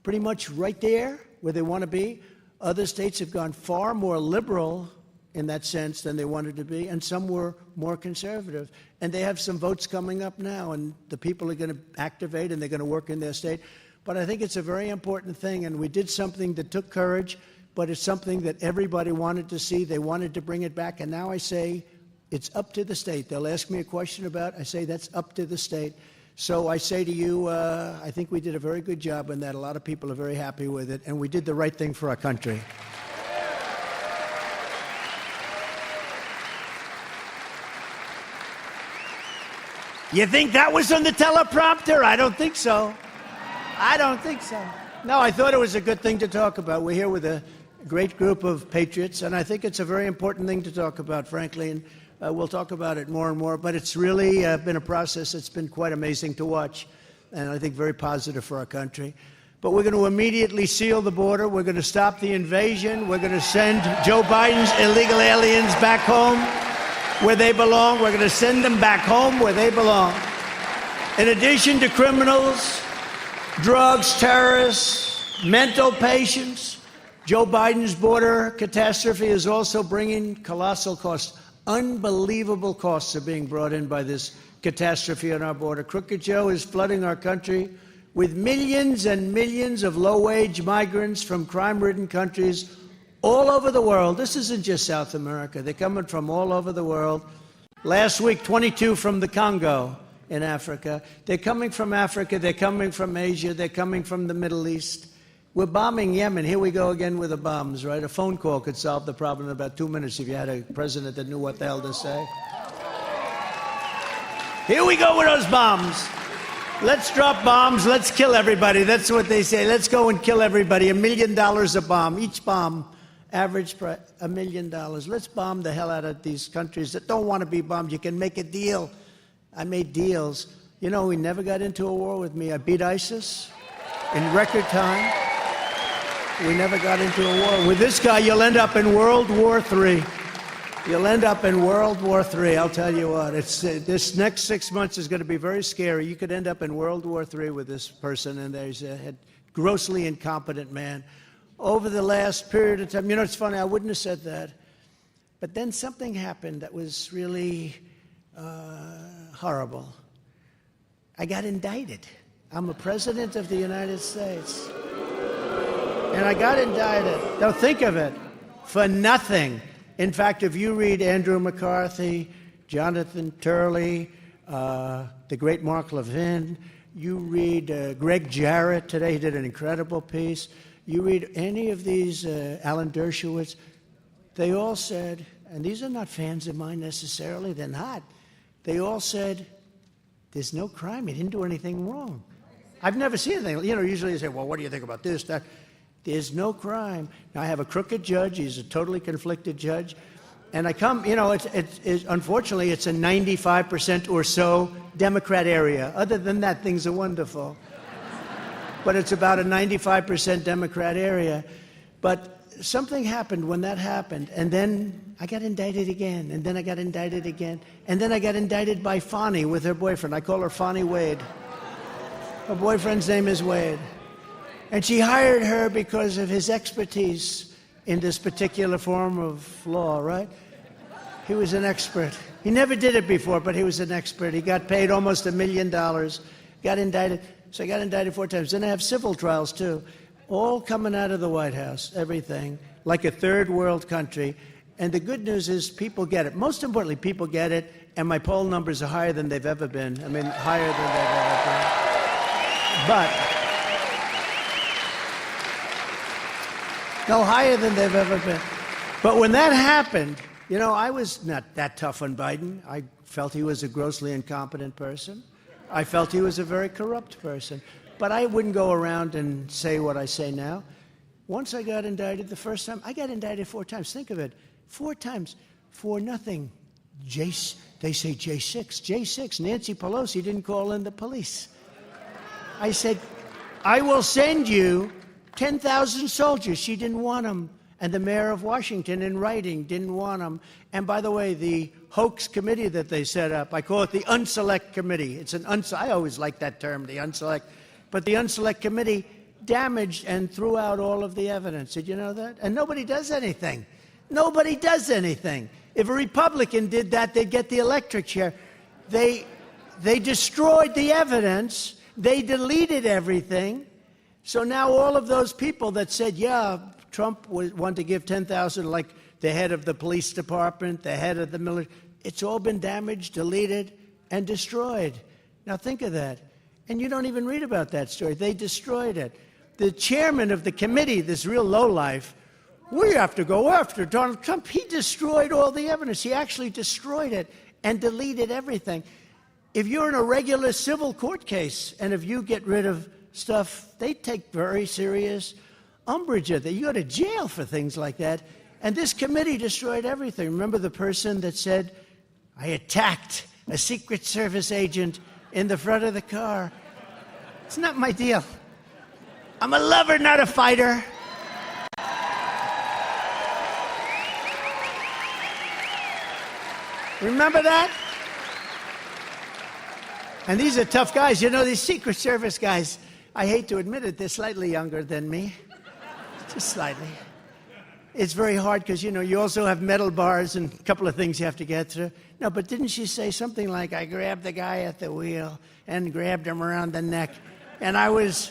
pretty much right there where they want to be. Other states have gone far more liberal in that sense than they wanted to be, and some were more conservative. And they have some votes coming up now, and the people are going to activate, and they're going to work in their state. But I think it's a very important thing, and we did something that took courage, but it's something that everybody wanted to see. They wanted to bring it back, and now I say it's up to the state. They'll ask me a question about it. I say that's up to the state. So I say to you, I think we did a very good job in that. A lot of people are very happy with it, and we did the right thing for our country. You think that was on the teleprompter? I don't think so. I don't think so. No, I thought it was a good thing to talk about. We're here with a great group of patriots, and I think it's a very important thing to talk about, frankly, and we'll talk about it more and more. But it's really been a process that's been quite amazing to watch, and I think very positive for our country. But we're going to immediately seal the border. We're going to stop the invasion. We're going to send Joe Biden's illegal aliens back home where they belong. We're going to send them back home where they belong. In addition to criminals, drugs, terrorists, mental patients, Joe Biden's border catastrophe is also bringing colossal costs. Unbelievable costs are being brought in by this catastrophe on our border. Crooked Joe is flooding our country with millions and millions of low-wage migrants from crime-ridden countries all over the world. This isn't just South America. They're coming from all over the world. Last week, 22 from the Congo in Africa. They're coming from Africa. They're coming from Asia. They're coming from the Middle East. We're bombing Yemen. Here we go again with the bombs, right? A phone call could solve the problem in about 2 minutes if you had a president that knew what the hell to say. Here we go with those bombs. Let's drop bombs. Let's kill everybody. That's what they say. Let's go and kill everybody. $1 million a bomb. Each bomb, average price, $1 million. Let's bomb the hell out of these countries that don't want to be bombed. You can make a deal. I made deals. You know, we never got into a war with me. I beat ISIS in record time. We never got into a war. With this guy, you'll end up in World War III. You'll end up in World War III, I'll tell you what. This next 6 months is going to be very scary. You could end up in World War III with this person, and there's a grossly incompetent man. Over the last period of time, you know, it's funny, I wouldn't have said that. But then something happened that was really horrible. I got indicted. I'm a president of the United States. And I got indicted. Now think of it, for nothing. In fact, if you read Andrew McCarthy, Jonathan Turley, the great Mark Levin, you read Greg Jarrett today, he did an incredible piece. You read any of these, Alan Dershowitz, they all said, and these are not fans of mine necessarily, they're not. They all said, there's no crime, he didn't do anything wrong. I've never seen anything. You know, usually you say, well, what do you think about this, that? There's no crime. Now, I have a crooked judge. He's a totally conflicted judge. And I come, you know, unfortunately, it's a 95% or so Democrat area. Other than that, things are wonderful. But it's about a 95% Democrat area. But something happened when that happened. And then I got indicted again. And then I got indicted again. And then I got indicted by Fonnie with her boyfriend. I call her Fonnie Wade. Her boyfriend's name is Wade. And she hired her because of his expertise in this particular form of law, right? He was an expert. He never did it before, but he was an expert. He got paid almost $1 million, got indicted. So I got indicted 4 times. Then I have civil trials, too, all coming out of the White House, everything, like a third world country. And the good news is people get it. Most importantly, people get it, and my poll numbers are higher than they've ever been. I mean, higher than they've ever been. But no, higher than they've ever been. But when that happened, you know, I was not that tough on Biden. I felt he was a grossly incompetent person. I felt he was a very corrupt person. But I wouldn't go around and say what I say now. Once I got indicted the first time, I got indicted 4 times. Think of it, 4 times for nothing. They say J6. J6, Nancy Pelosi didn't call in the police. I said, I will send you 10,000 soldiers. She didn't want them. And the mayor of Washington, in writing, didn't want them. And by the way, the hoax committee that they set up, I call it the Unselect Committee. It's an I always like that term, the Unselect. But the Unselect Committee damaged and threw out all of the evidence. Did you know that? And nobody does anything. Nobody does anything. If a Republican did that, they'd get the electric chair. They destroyed the evidence. They deleted everything. So now all of those people that said, yeah, Trump wanted to give 10,000, like the head of the police department, the head of the military, it's all been damaged, deleted, and destroyed. Now think of that. And you don't even read about that story. They destroyed it. The chairman of the committee, this real lowlife, we have to go after Donald Trump. He destroyed all the evidence. He actually destroyed it and deleted everything. If you're in a regular civil court case, and if you get rid of stuff, they take very serious umbrage at that. You go to jail for things like that. And this committee destroyed everything. Remember the person that said, I attacked a Secret Service agent in the front of the car? It's not my deal. I'm a lover, not a fighter. Remember that? And these are tough guys. You know, these Secret Service guys, I hate to admit it, they're slightly younger than me. Just slightly. It's very hard because, you know, you also have metal bars and a couple of things you have to get through. No, but didn't she say something like, I grabbed the guy at the wheel and grabbed him around the neck? And I was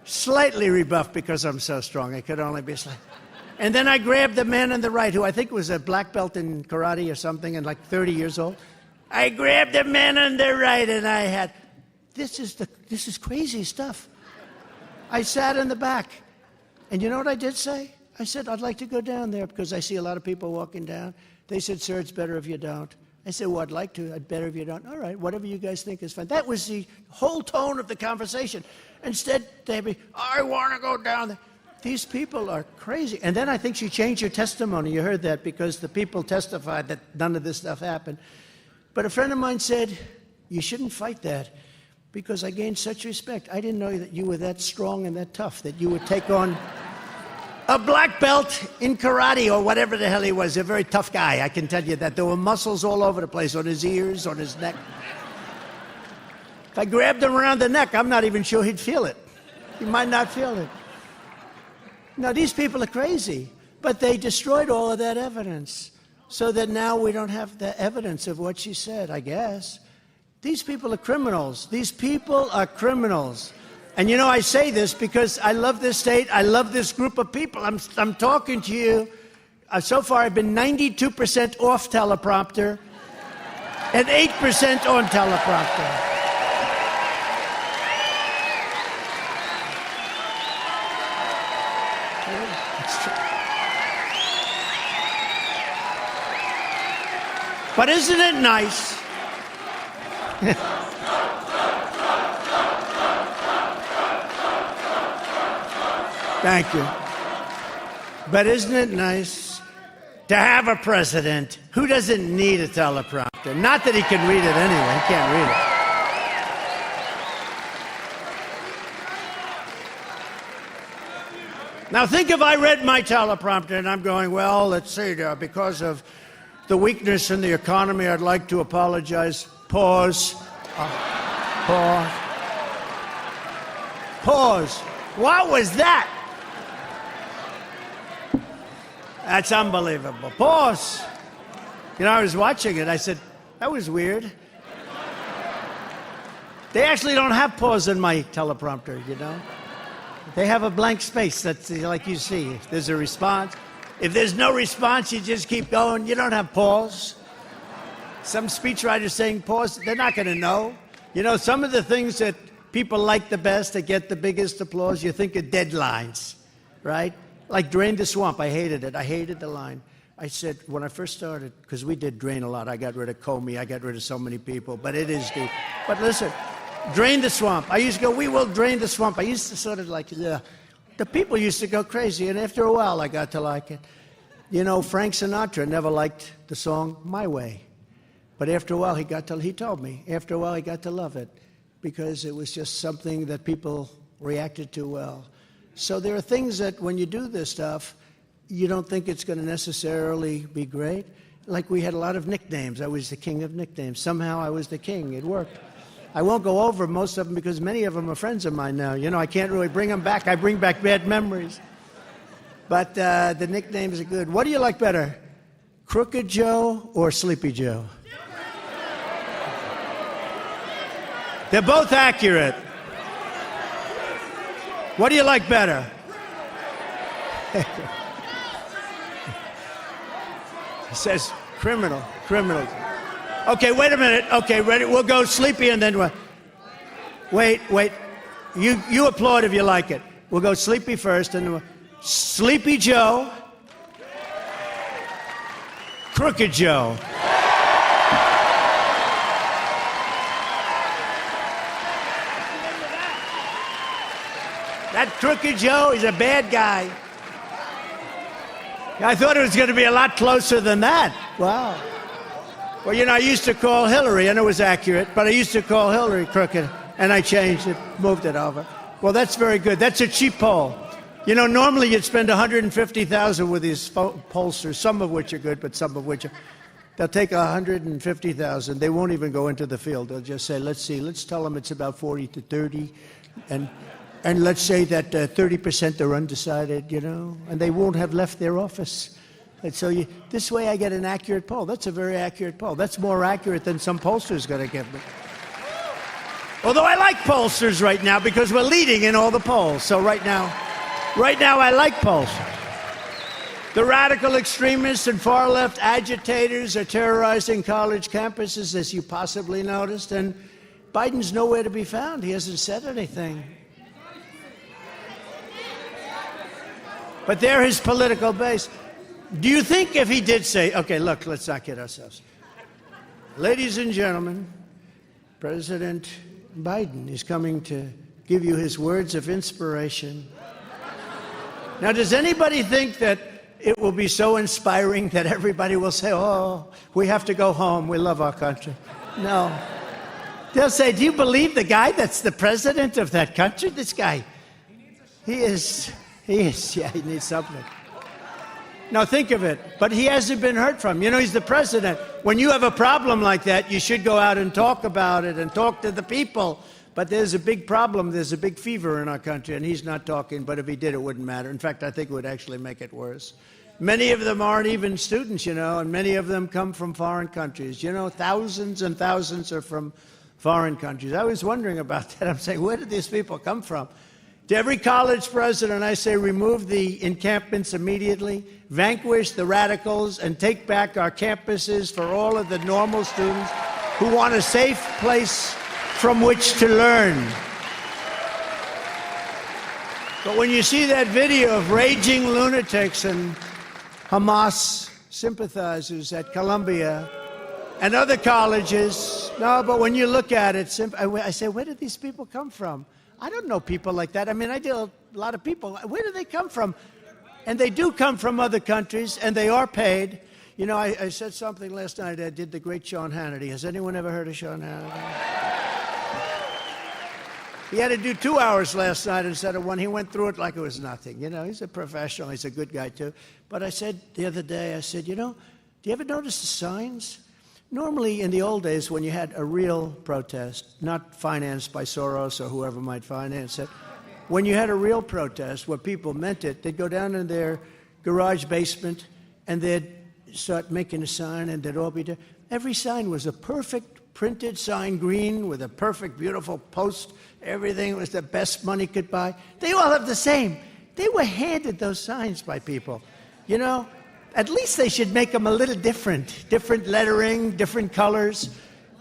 slightly rebuffed because I'm so strong. I could only be slightly. And then I grabbed the man on the right, who I think was a black belt in karate or something and like 30 years old. I grabbed the man on the right and I had, this is crazy stuff. I sat in the back. And you know what I did say? I said, I'd like to go down there because I see a lot of people walking down. They said, sir, it's better if you don't. I said, well, I'd like to. I'd better if you don't. All right, whatever you guys think is fine. That was the whole tone of the conversation. Instead, they'd be, I want to go down there. These people are crazy. And then I think she changed her testimony. You heard that because the people testified that none of this stuff happened. But a friend of mine said, you shouldn't fight that because I gained such respect. I didn't know that you were that strong and that tough, that you would take on a black belt in karate or whatever the hell he was. A very tough guy, I can tell you that. There were muscles all over the place, on his ears, on his neck. If I grabbed him around the neck, I'm not even sure he'd feel it. He might not feel it. Now, these people are crazy, but they destroyed all of that evidence so that now we don't have the evidence of what she said, I guess. These people are criminals. These people are criminals. And you know, I say this because I love this state. I love this group of people. I'm talking to you. So far, I've been 92% off teleprompter and 8% on teleprompter. But isn't it nice? Thank you. But isn't it nice to have a president who doesn't need a teleprompter? Not that he can read it anyway. He can't read it. Now think if I read my teleprompter and I'm going, well, let's see, because of the weakness in the economy, I'd like to apologize. Pause. Pause. Pause. What was that? That's unbelievable. Pause. You know, I was watching it. I said, that was weird. They actually don't have pause in my teleprompter, you know? They have a blank space. That's like you see. If there's a response. If there's no response, you just keep going. You don't have pause. Some speechwriters saying pause, they're not going to know. You know, some of the things that people like the best, that get the biggest applause, you think of deadlines, right? Like Drain the Swamp. I hated it. I hated the line. I said, when I first started, because we did drain a lot. I got rid of Comey. I got rid of so many people. But it is deep. But listen, Drain the Swamp. I used to go, we will drain the swamp. I used to sort of like, yeah. The people used to go crazy, and after a while, I got to like it. You know, Frank Sinatra never liked the song My Way. But after a while, he told me, after a while, he got to love it because it was just something that people reacted to well. So there are things that when you do this stuff, you don't think it's going to necessarily be great. Like we had a lot of nicknames. I was the king of nicknames. Somehow I was the king. It worked. I won't go over most of them because many of them are friends of mine now. You know, I can't really bring them back. I bring back bad memories. But the nicknames are good. What do you like better, Crooked Joe or Sleepy Joe? They're both accurate. What do you like better? It says criminal. Okay, wait a minute. Okay, ready? We'll go Sleepy and then what? Wait. You applaud if you like it. We'll go Sleepy first and Sleepy Joe, Crooked Joe. That Crooked Joe is a bad guy. I thought it was going to be a lot closer than that. Wow. Well, you know, I used to call Hillary, and it was accurate, but I used to call Hillary crooked, and I changed it, moved it over. Well, that's very good. That's a cheap poll. You know, normally you'd spend $150,000 with these pollsters, some of which are good, but some of which are... They'll take $150,000. They won't even go into the field. They'll just say, let's see, let's tell them it's about 40 to 30, and let's say that 30% are undecided, you know, and they won't have left their office. And so this way I get an accurate poll. That's a very accurate poll. That's more accurate than some pollster's going to give me. Although I like pollsters right now because we're leading in all the polls. So right now I like pollsters. The radical extremists and far-left agitators are terrorizing college campuses, as you possibly noticed, and Biden's nowhere to be found. He hasn't said anything. But they're his political base. Do you think if he did say, okay, look, let's not kid ourselves. Ladies and gentlemen, President Biden is coming to give you his words of inspiration. Now, does anybody think that it will be so inspiring that everybody will say, oh, we have to go home. We love our country. No. They'll say, do you believe the guy that's the president of that country? This guy, he is, yeah, he needs something. Now think of it, but he hasn't been heard from. You know, he's the president. When you have a problem like that, you should go out and talk about it and talk to the people. But there's a big problem, there's a big fever in our country, and he's not talking, but if he did, it wouldn't matter. In fact, I think it would actually make it worse. Many of them aren't even students, you know, and many of them come from foreign countries. You know, thousands and thousands are from foreign countries. I was wondering about that. I'm saying, where did these people come from? To every college president, I say, remove the encampments immediately, vanquish the radicals, and take back our campuses for all of the normal students who want a safe place from which to learn. But when you see that video of raging lunatics and Hamas sympathizers at Columbia and other colleges, no, but when you look at it, I say, where did these people come from? I don't know people like that. I mean, I deal with a lot of people. Where do they come from? And they do come from other countries, and they are paid. You know, I said something last night. I did the great Sean Hannity. Has anyone ever heard of Sean Hannity? He had to do 2 hours last night instead of one. He went through it like it was nothing. You know, he's a professional. He's a good guy, too. But I said the other day, I said, you know, do you ever notice the signs? Normally, in the old days, when you had a real protest, not financed by Soros or whoever might finance it, when you had a real protest where people meant it, they'd go down in their garage basement and they'd start making a sign, and they'd all be there. Every sign was a perfect printed sign, green, with a perfect, beautiful post. Everything was the best money could buy. They all have the same. They were handed those signs by people, you know? At least they should make them a little different lettering, different colors,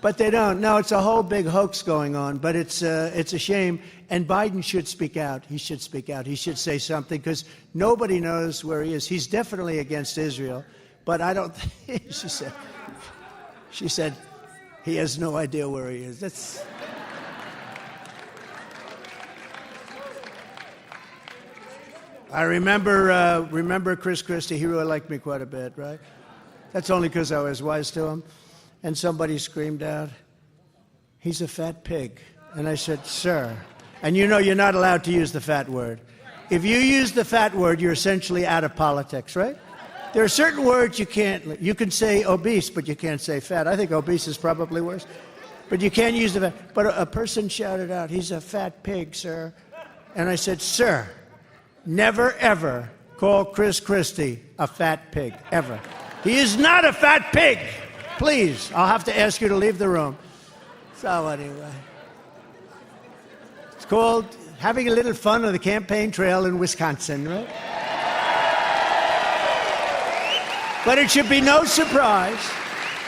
but they don't. No, it's a whole big hoax going on, but it's a shame. And Biden should speak out. He should speak out. He should say something, because nobody knows where he is. He's definitely against Israel, but I don't think, she said he has no idea where he is. That's... I remember Chris Christie. He really liked me quite a bit, right? That's only because I was wise to him. And somebody screamed out, "He's a fat pig." And I said, "Sir," and you know you're not allowed to use the fat word. If you use the fat word, you're essentially out of politics, right? There are certain words you can't. You can say obese, but you can't say fat. I think obese is probably worse. But you can't use the fat. But a person shouted out, "He's a fat pig, sir." And I said, "Sir, never, ever call Chris Christie a fat pig, ever. He is not a fat pig. Please, I'll have to ask you to leave the room." So anyway, it's called having a little fun on the campaign trail in Wisconsin, right? But it should be no surprise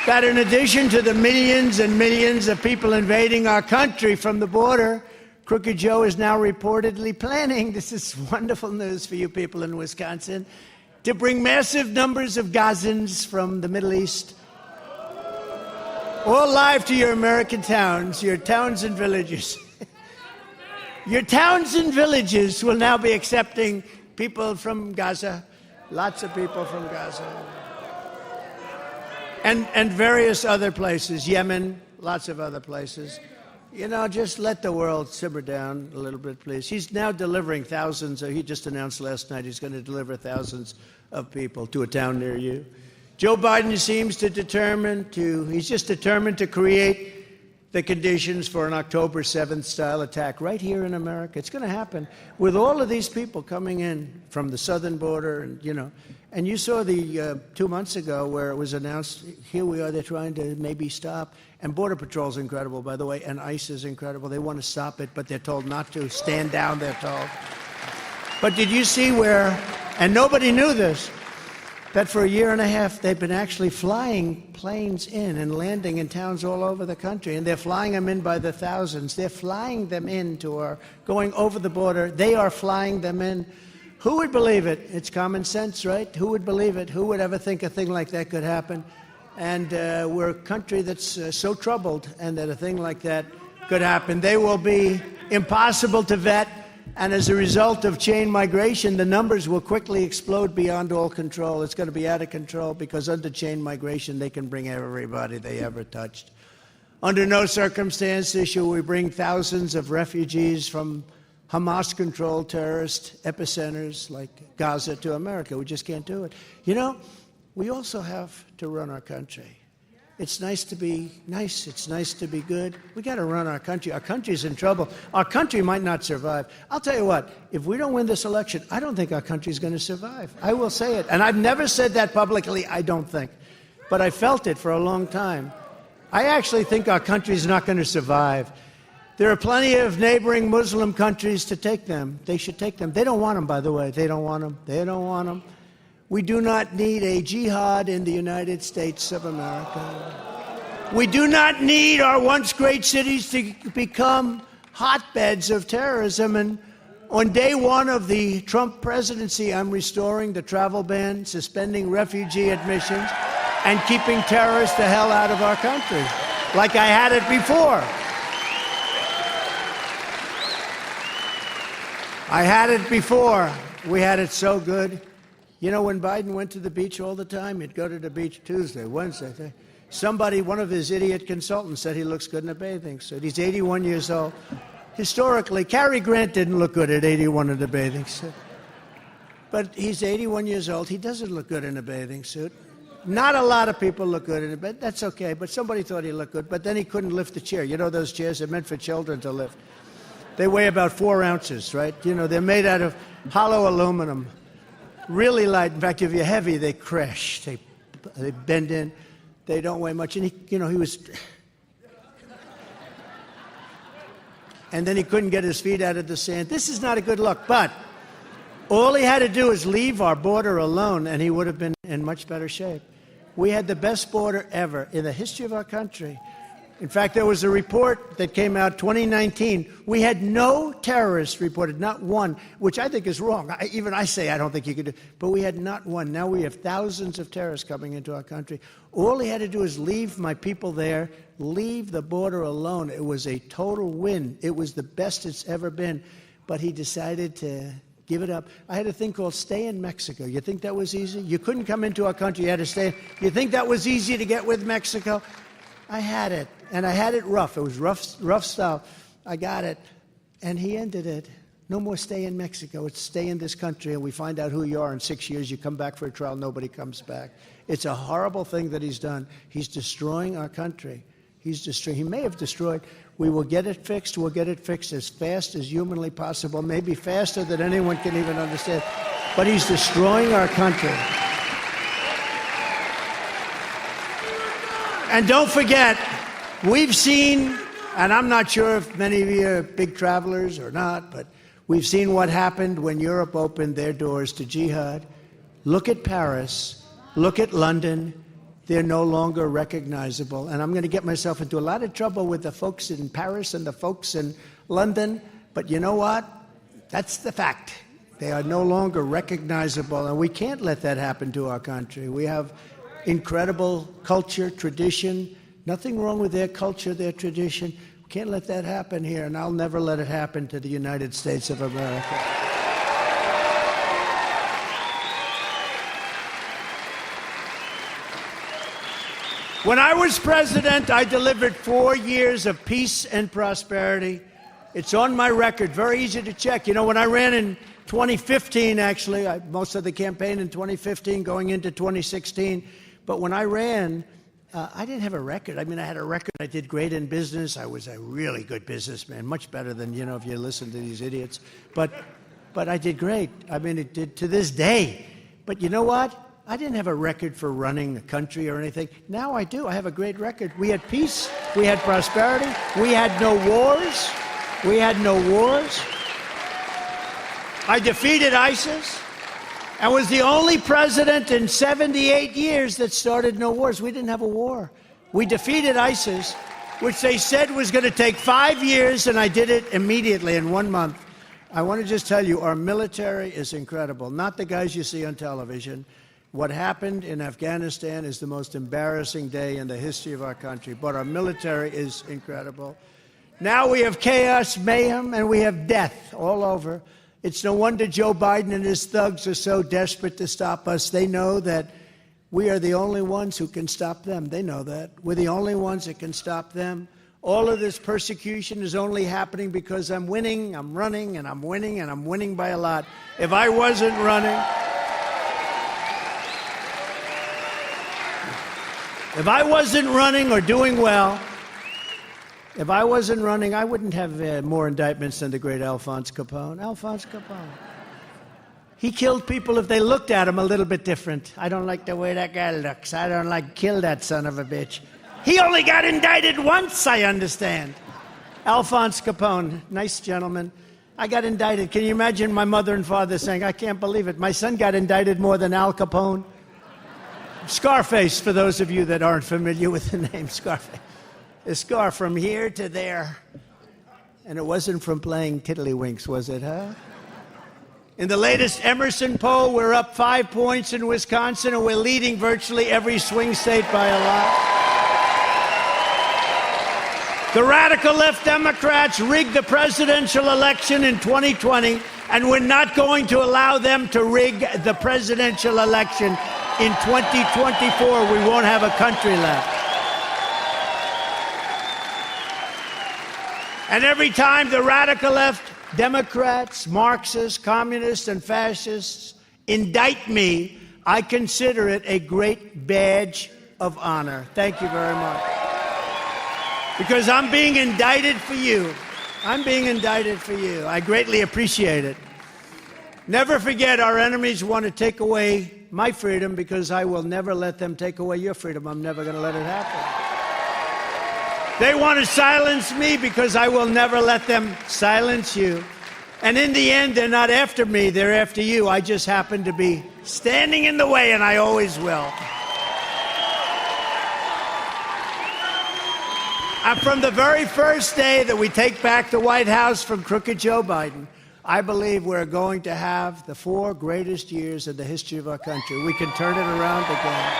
that in addition to the millions and millions of people invading our country from the border, Crooked Joe is now reportedly planning, this is wonderful news for you people in Wisconsin, to bring massive numbers of Gazans from the Middle East, all live to your American towns, your towns and villages. Your towns and villages will now be accepting people from Gaza, lots of people from Gaza, and various other places, Yemen, lots of other places. You know, just let the world simmer down a little bit, please. He's now delivering thousands. He just announced last night he's going to deliver thousands of people to a town near you. Joe Biden seems he's just determined to create the conditions for an October 7th style attack right here in America. It's going to happen with all of these people coming in from the southern border, and you know. And you saw the 2 months ago where it was announced, here we are, they're trying to maybe stop. And Border Patrol's incredible, by the way, and ICE is incredible. They want to stop it, but they're told not to. Stand down, they're told. But did you see where, and nobody knew this, that for a year and a half they've been actually flying planes in and landing in towns all over the country, and they're flying them in by the thousands. They're flying them in going over the border. They are flying them in. Who would believe it? It's common sense, right? Who would believe it? Who would ever think a thing like that could happen? And we're a country that's so troubled, and that a thing like that could happen. They will be impossible to vet, and as a result of chain migration, the numbers will quickly explode beyond all control. It's going to be out of control, because under chain migration, they can bring everybody they ever touched. Under no circumstances shall we bring thousands of refugees from Hamas-controlled terrorist epicenters like Gaza to America. We just can't do it. You know, we also have to run our country. It's nice to be nice. It's nice to be good. We got to run our country. Our country's in trouble. Our country might not survive. I'll tell you what, if we don't win this election, I don't think our country's going to survive. I will say it. And I've never said that publicly, I don't think. But I felt it for a long time. I actually think our country is not going to survive. There are plenty of neighboring Muslim countries to take them. They should take them. They don't want them, by the way. They don't want them. They don't want them. We do not need a jihad in the United States of America. We do not need our once great cities to become hotbeds of terrorism. And on day one of the Trump presidency, I'm restoring the travel ban, suspending refugee admissions, and keeping terrorists the hell out of our country, like I had it before. I had it before. We had it so good. You know, when Biden went to the beach all the time, he'd go to the beach Tuesday, Wednesday. Somebody, one of his idiot consultants, said he looks good in a bathing suit. He's 81 years old. Historically, Cary Grant didn't look good at 81 in a bathing suit. But he's 81 years old. He doesn't look good in a bathing suit. Not a lot of people look good in a bed. That's okay. But somebody thought he looked good. But then he couldn't lift the chair. You know those chairs are meant for children to lift. They weigh about 4 ounces, right? You know, they're made out of hollow aluminum. Really light. In fact, if you're heavy, they crash. They bend in. They don't weigh much. And he was... And then he couldn't get his feet out of the sand. This is not a good look. But all he had to do is leave our border alone, and he would have been in much better shape. We had the best border ever in the history of our country. In fact, there was a report that came out 2019. We had no terrorists reported, not one, which I think is wrong. Even I say I don't think you could do, but we had not one. Now we have thousands of terrorists coming into our country. All he had to do is leave my people there, leave the border alone. It was a total win. It was the best it's ever been. But he decided to give it up. I had a thing called stay in Mexico. You think that was easy? You couldn't come into our country. You had to stay. You think that was easy to get with Mexico? I had it, and I had it rough. It was rough stuff. I got it, and he ended it. No more stay in Mexico. It's stay in this country, and we find out who you are in 6 years. You come back for a trial, nobody comes back. It's a horrible thing that he's done. He's destroying our country. He may have destroyed. We will get it fixed. We'll get it fixed as fast as humanly possible, maybe faster than anyone can even understand. But he's destroying our country. And don't forget, we've seen, and I'm not sure if many of you are big travelers or not, but we've seen what happened when Europe opened their doors to jihad. Look at Paris. Look at London. They're no longer recognizable. And I'm going to get myself into a lot of trouble with the folks in Paris and the folks in London. But you know what? That's the fact. They are no longer recognizable. And we can't let that happen to our country. We have incredible culture, tradition. Nothing wrong with their culture, their tradition. We can't let that happen here. And I'll never let it happen to the United States of America. When I was president, I delivered 4 years of peace and prosperity. It's on my record, very easy to check. You know, when I ran in 2015, actually, most of the campaign in 2015 going into 2016, but when I ran, I didn't have a record. I mean, I had a record. I did great in business. I was a really good businessman, much better than, you know, if you listen to these idiots. But I did great. I mean, it did to this day. But you know what? I didn't have a record for running a country or anything. Now I do. I have a great record. We had peace. We had prosperity. We had no wars. We had no wars. I defeated ISIS. I was the only president in 78 years that started no wars. We didn't have a war. We defeated ISIS, which they said was going to take 5 years, and I did it immediately in 1 month. I want to just tell you, our military is incredible. Not the guys you see on television. What happened in Afghanistan is the most embarrassing day in the history of our country, but our military is incredible. Now we have chaos, mayhem, and we have death all over. It's no wonder Joe Biden and his thugs are so desperate to stop us. They know that we are the only ones who can stop them. They know that. We're the only ones that can stop them. All of this persecution is only happening because I'm winning, I'm running, and I'm winning, and I'm winning by a lot. If I wasn't running... If I wasn't running or doing well, if I wasn't running, I wouldn't have more indictments than the great Alphonse Capone. Alphonse Capone. He killed people if they looked at him a little bit different. I don't like the way that guy looks. I don't like, kill that son of a bitch. He only got indicted once, I understand. Alphonse Capone, nice gentleman. I got indicted. Can you imagine my mother and father saying, I can't believe it. My son got indicted more than Al Capone. Scarface, for those of you that aren't familiar with the name Scarface. A scar from here to there. And it wasn't from playing tiddlywinks, was it, huh? In the latest Emerson poll, we're up 5 points in Wisconsin, and we're leading virtually every swing state by a lot. The radical left Democrats rigged the presidential election in 2020, and we're not going to allow them to rig the presidential election in 2024. We won't have a country left. And every time the radical left, Democrats, Marxists, communists, and fascists indict me, I consider it a great badge of honor. Thank you very much. Because I'm being indicted for you. I'm being indicted for you. I greatly appreciate it. Never forget, our enemies want to take away my freedom because I will never let them take away your freedom. I'm never going to let it happen. They want to silence me because I will never let them silence you. And in the end, they're not after me, they're after you. I just happen to be standing in the way, and I always will. And from the very first day that we take back the White House from crooked Joe Biden, I believe we're going to have the 4 greatest years in the history of our country. We can turn it around again.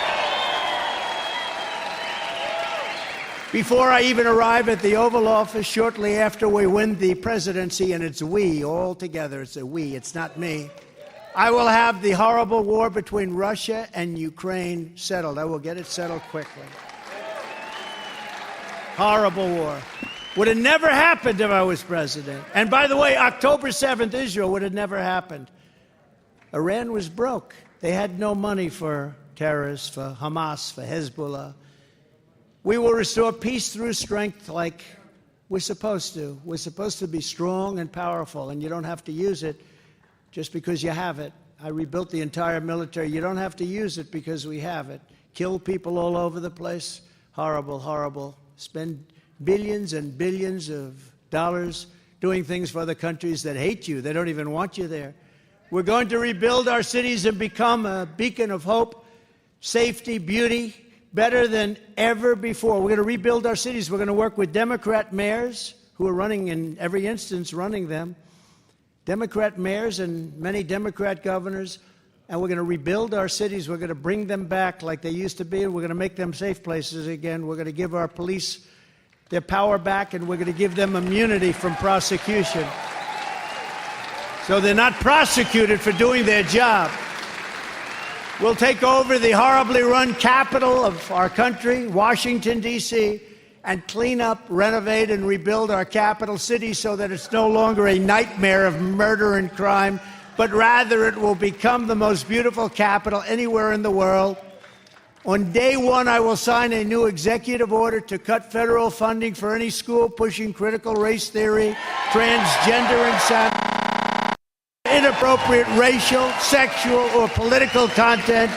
Before I even arrive at the Oval Office, shortly after we win the presidency, and it's we all together, it's a we, it's not me, I will have the horrible war between Russia and Ukraine settled. I will get it settled quickly. Horrible war. Would have never happened if I was president. And by the way, October 7th, Israel would have never happened. Iran was broke. They had no money for terrorists, for Hamas, for Hezbollah. We will restore peace through strength like we're supposed to. We're supposed to be strong and powerful, and you don't have to use it just because you have it. I rebuilt the entire military. You don't have to use it because we have it. Kill people all over the place. Horrible, horrible. Spend billions and billions of dollars doing things for other countries that hate you. They don't even want you there. We're going to rebuild our cities and become a beacon of hope, safety, beauty, better than ever before. We're going to rebuild our cities. We're going to work with Democrat mayors who are running, in every instance, running them. Democrat mayors and many Democrat governors. And we're going to rebuild our cities. We're going to bring them back like they used to be. And we're going to make them safe places again. We're going to give our police their power back, and we're going to give them immunity from prosecution. So they're not prosecuted for doing their job. We'll take over the horribly run capital of our country, Washington, D.C., and clean up, renovate, and rebuild our capital city so that it's no longer a nightmare of murder and crime, but rather it will become the most beautiful capital anywhere in the world. On day one, I will sign a new executive order to cut federal funding for any school pushing critical race theory, transgender insanity, inappropriate racial, sexual, or political content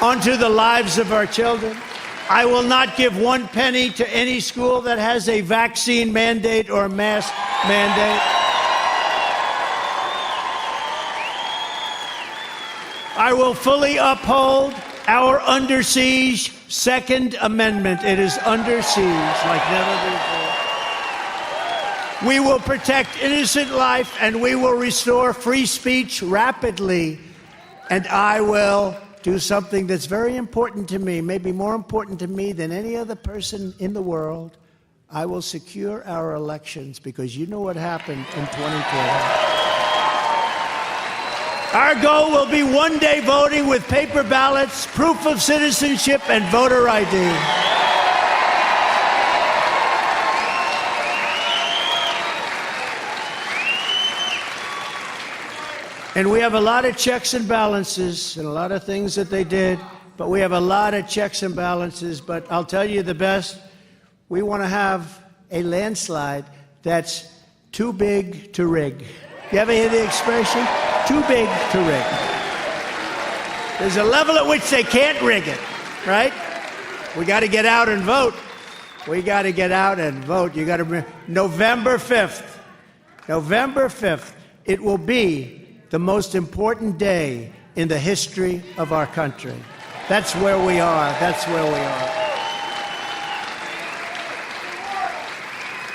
onto the lives of our children. I will not give 1 penny to any school that has a vaccine mandate or mask mandate. I will fully uphold our under siege Second Amendment. It is under siege like never before. We will protect innocent life, and we will restore free speech rapidly. And I will do something that's very important to me, maybe more important to me than any other person in the world. I will secure our elections, because you know what happened in 2012. Our goal will be one-day voting with paper ballots, proof of citizenship, and voter ID. And we have a lot of checks and balances and a lot of things that they did, but we have a lot of checks and balances. But I'll tell you the best, we want to have a landslide that's too big to rig. You ever hear the expression? Too big to rig. There's a level at which they can't rig it, right? We got to get out and vote. We got to get out and vote. You got to remember, November 5th. November 5th. It will be the most important day in the history of our country. That's where we are. That's where we are.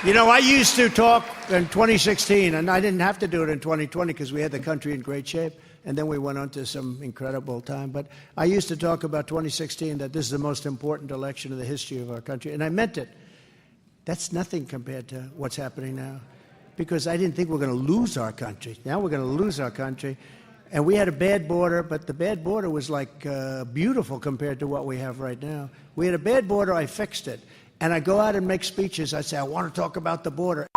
You know, I used to talk in 2016, and I didn't have to do it in 2020 because we had the country in great shape, and then we went on to some incredible time. But I used to talk about 2016, that this is the most important election in the history of our country, and I meant it. That's nothing compared to what's happening now, because I didn't think we're going to lose our country. Now we're going to lose our country. And we had a bad border, but the bad border was like beautiful compared to what we have right now. We had a bad border, I fixed it. And I go out and make speeches. I say, I want to talk about the border.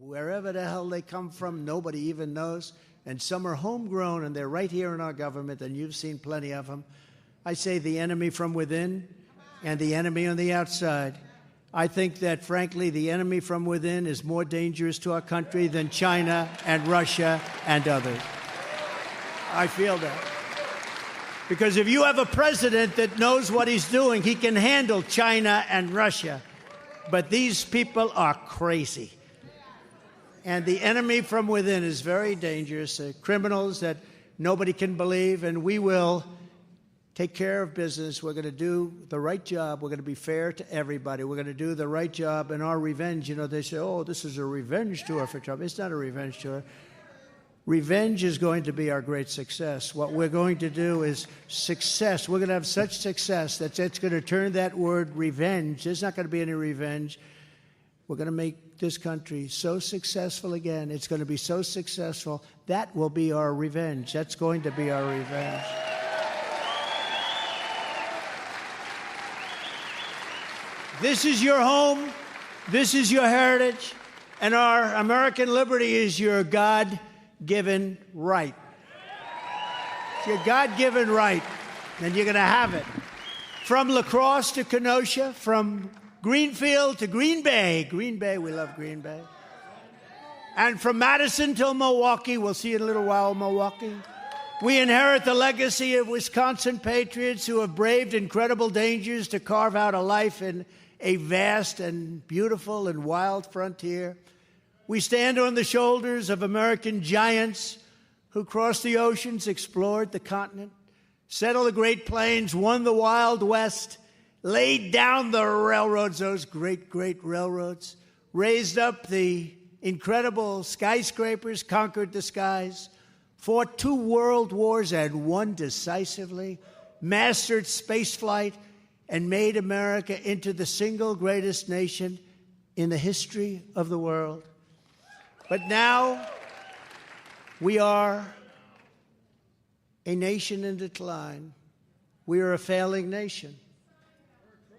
Wherever the hell they come from, nobody even knows. And some are homegrown, and they're right here in our government, and you've seen plenty of them. I say the enemy from within and the enemy on the outside. I think that, frankly, the enemy from within is more dangerous to our country than China and Russia and others. I feel that. Because if you have a president that knows what he's doing, he can handle China and Russia. But these people are crazy. And the enemy from within is very dangerous, criminals that nobody can believe, and we will take care of business. We're going to do the right job. We're going to be fair to everybody. We're going to do the right job. And our revenge, you know, they say, oh, this is a revenge tour for Trump. It's not a revenge tour. Revenge is going to be our great success. What we're going to do is success. We're going to have such success that it's going to turn that word revenge. There's not going to be any revenge. We're going to make this country so successful again. It's going to be so successful. That will be our revenge. That's going to be our revenge. This is your home. This is your heritage. And our American liberty is your God-given right. It's your God-given right. And you're going to have it. From La Crosse to Kenosha, from Greenfield to Green Bay. Green Bay, we love Green Bay. And from Madison till Milwaukee, we'll see you in a little while, Milwaukee. We inherit the legacy of Wisconsin patriots who have braved incredible dangers to carve out a life in a vast and beautiful and wild frontier. We stand on the shoulders of American giants who crossed the oceans, explored the continent, settled the Great Plains, won the Wild West, laid down the railroads, those great, great railroads, raised up the incredible skyscrapers, conquered the skies, fought 2 world wars and won decisively, mastered spaceflight, and made America into the single greatest nation in the history of the world. But now we are a nation in decline. We are a failing nation.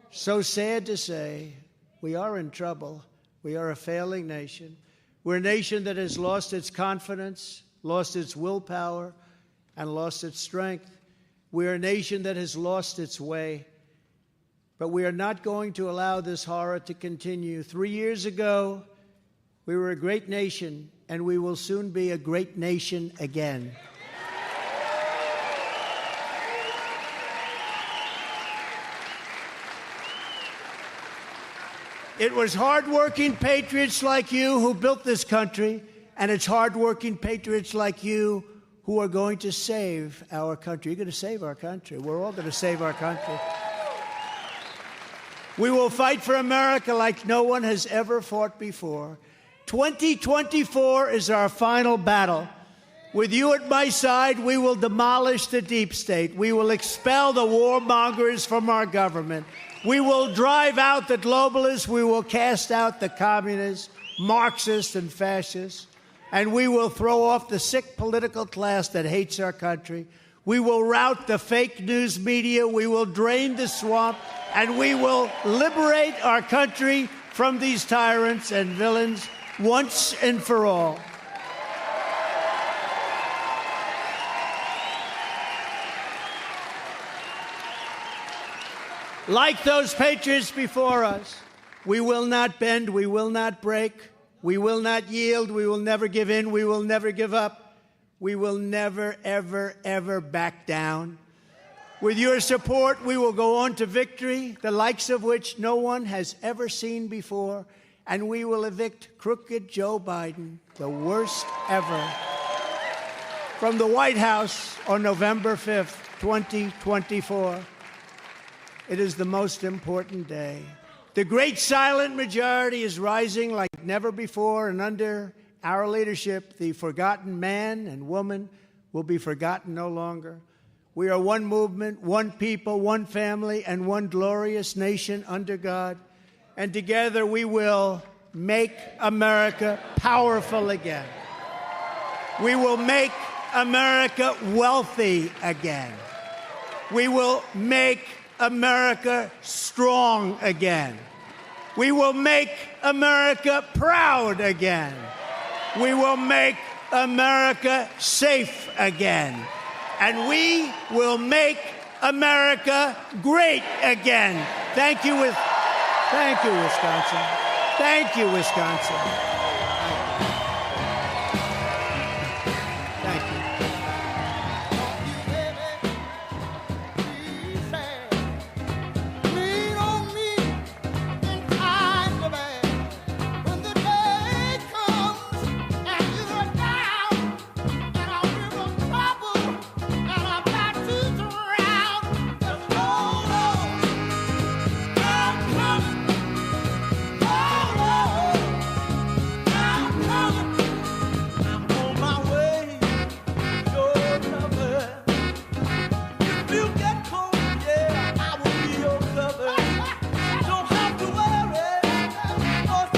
So sad to say, we are in trouble. We are a failing nation. We're a nation that has lost its confidence, lost its willpower, and lost its strength. We are a nation that has lost its way. But we are not going to allow this horror to continue. 3 years ago, we were a great nation, and we will soon be a great nation again. It was hardworking patriots like you who built this country, and it's hardworking patriots like you who are going to save our country. You're going to save our country. We're all going to save our country. We will fight for America like no one has ever fought before. 2024 is our final battle. With you at my side, we will demolish the deep state. We will expel the warmongers from our government. We will drive out the globalists. We will cast out the communists, Marxists, and fascists. And we will throw off the sick political class that hates our country. We will rout the fake news media. We will drain the swamp. And we will liberate our country from these tyrants and villains once and for all. Like those patriots before us, we will not bend, we will not break, we will not yield, we will never give in, we will never give up, we will never, ever, ever back down. With your support, we will go on to victory, the likes of which no one has ever seen before, and we will evict crooked Joe Biden, the worst ever, from the White House on November 5th, 2024. It is the most important day. The great silent majority is rising like never before, and under our leadership, the forgotten man and woman will be forgotten no longer. We are one movement, one people, one family, and one glorious nation under God. And together we will make America powerful again. We will make America wealthy again. We will make America strong again. We will make America proud again. We will make America safe again. And we will make America great again. Thank you, Wisconsin. Thank you, Wisconsin.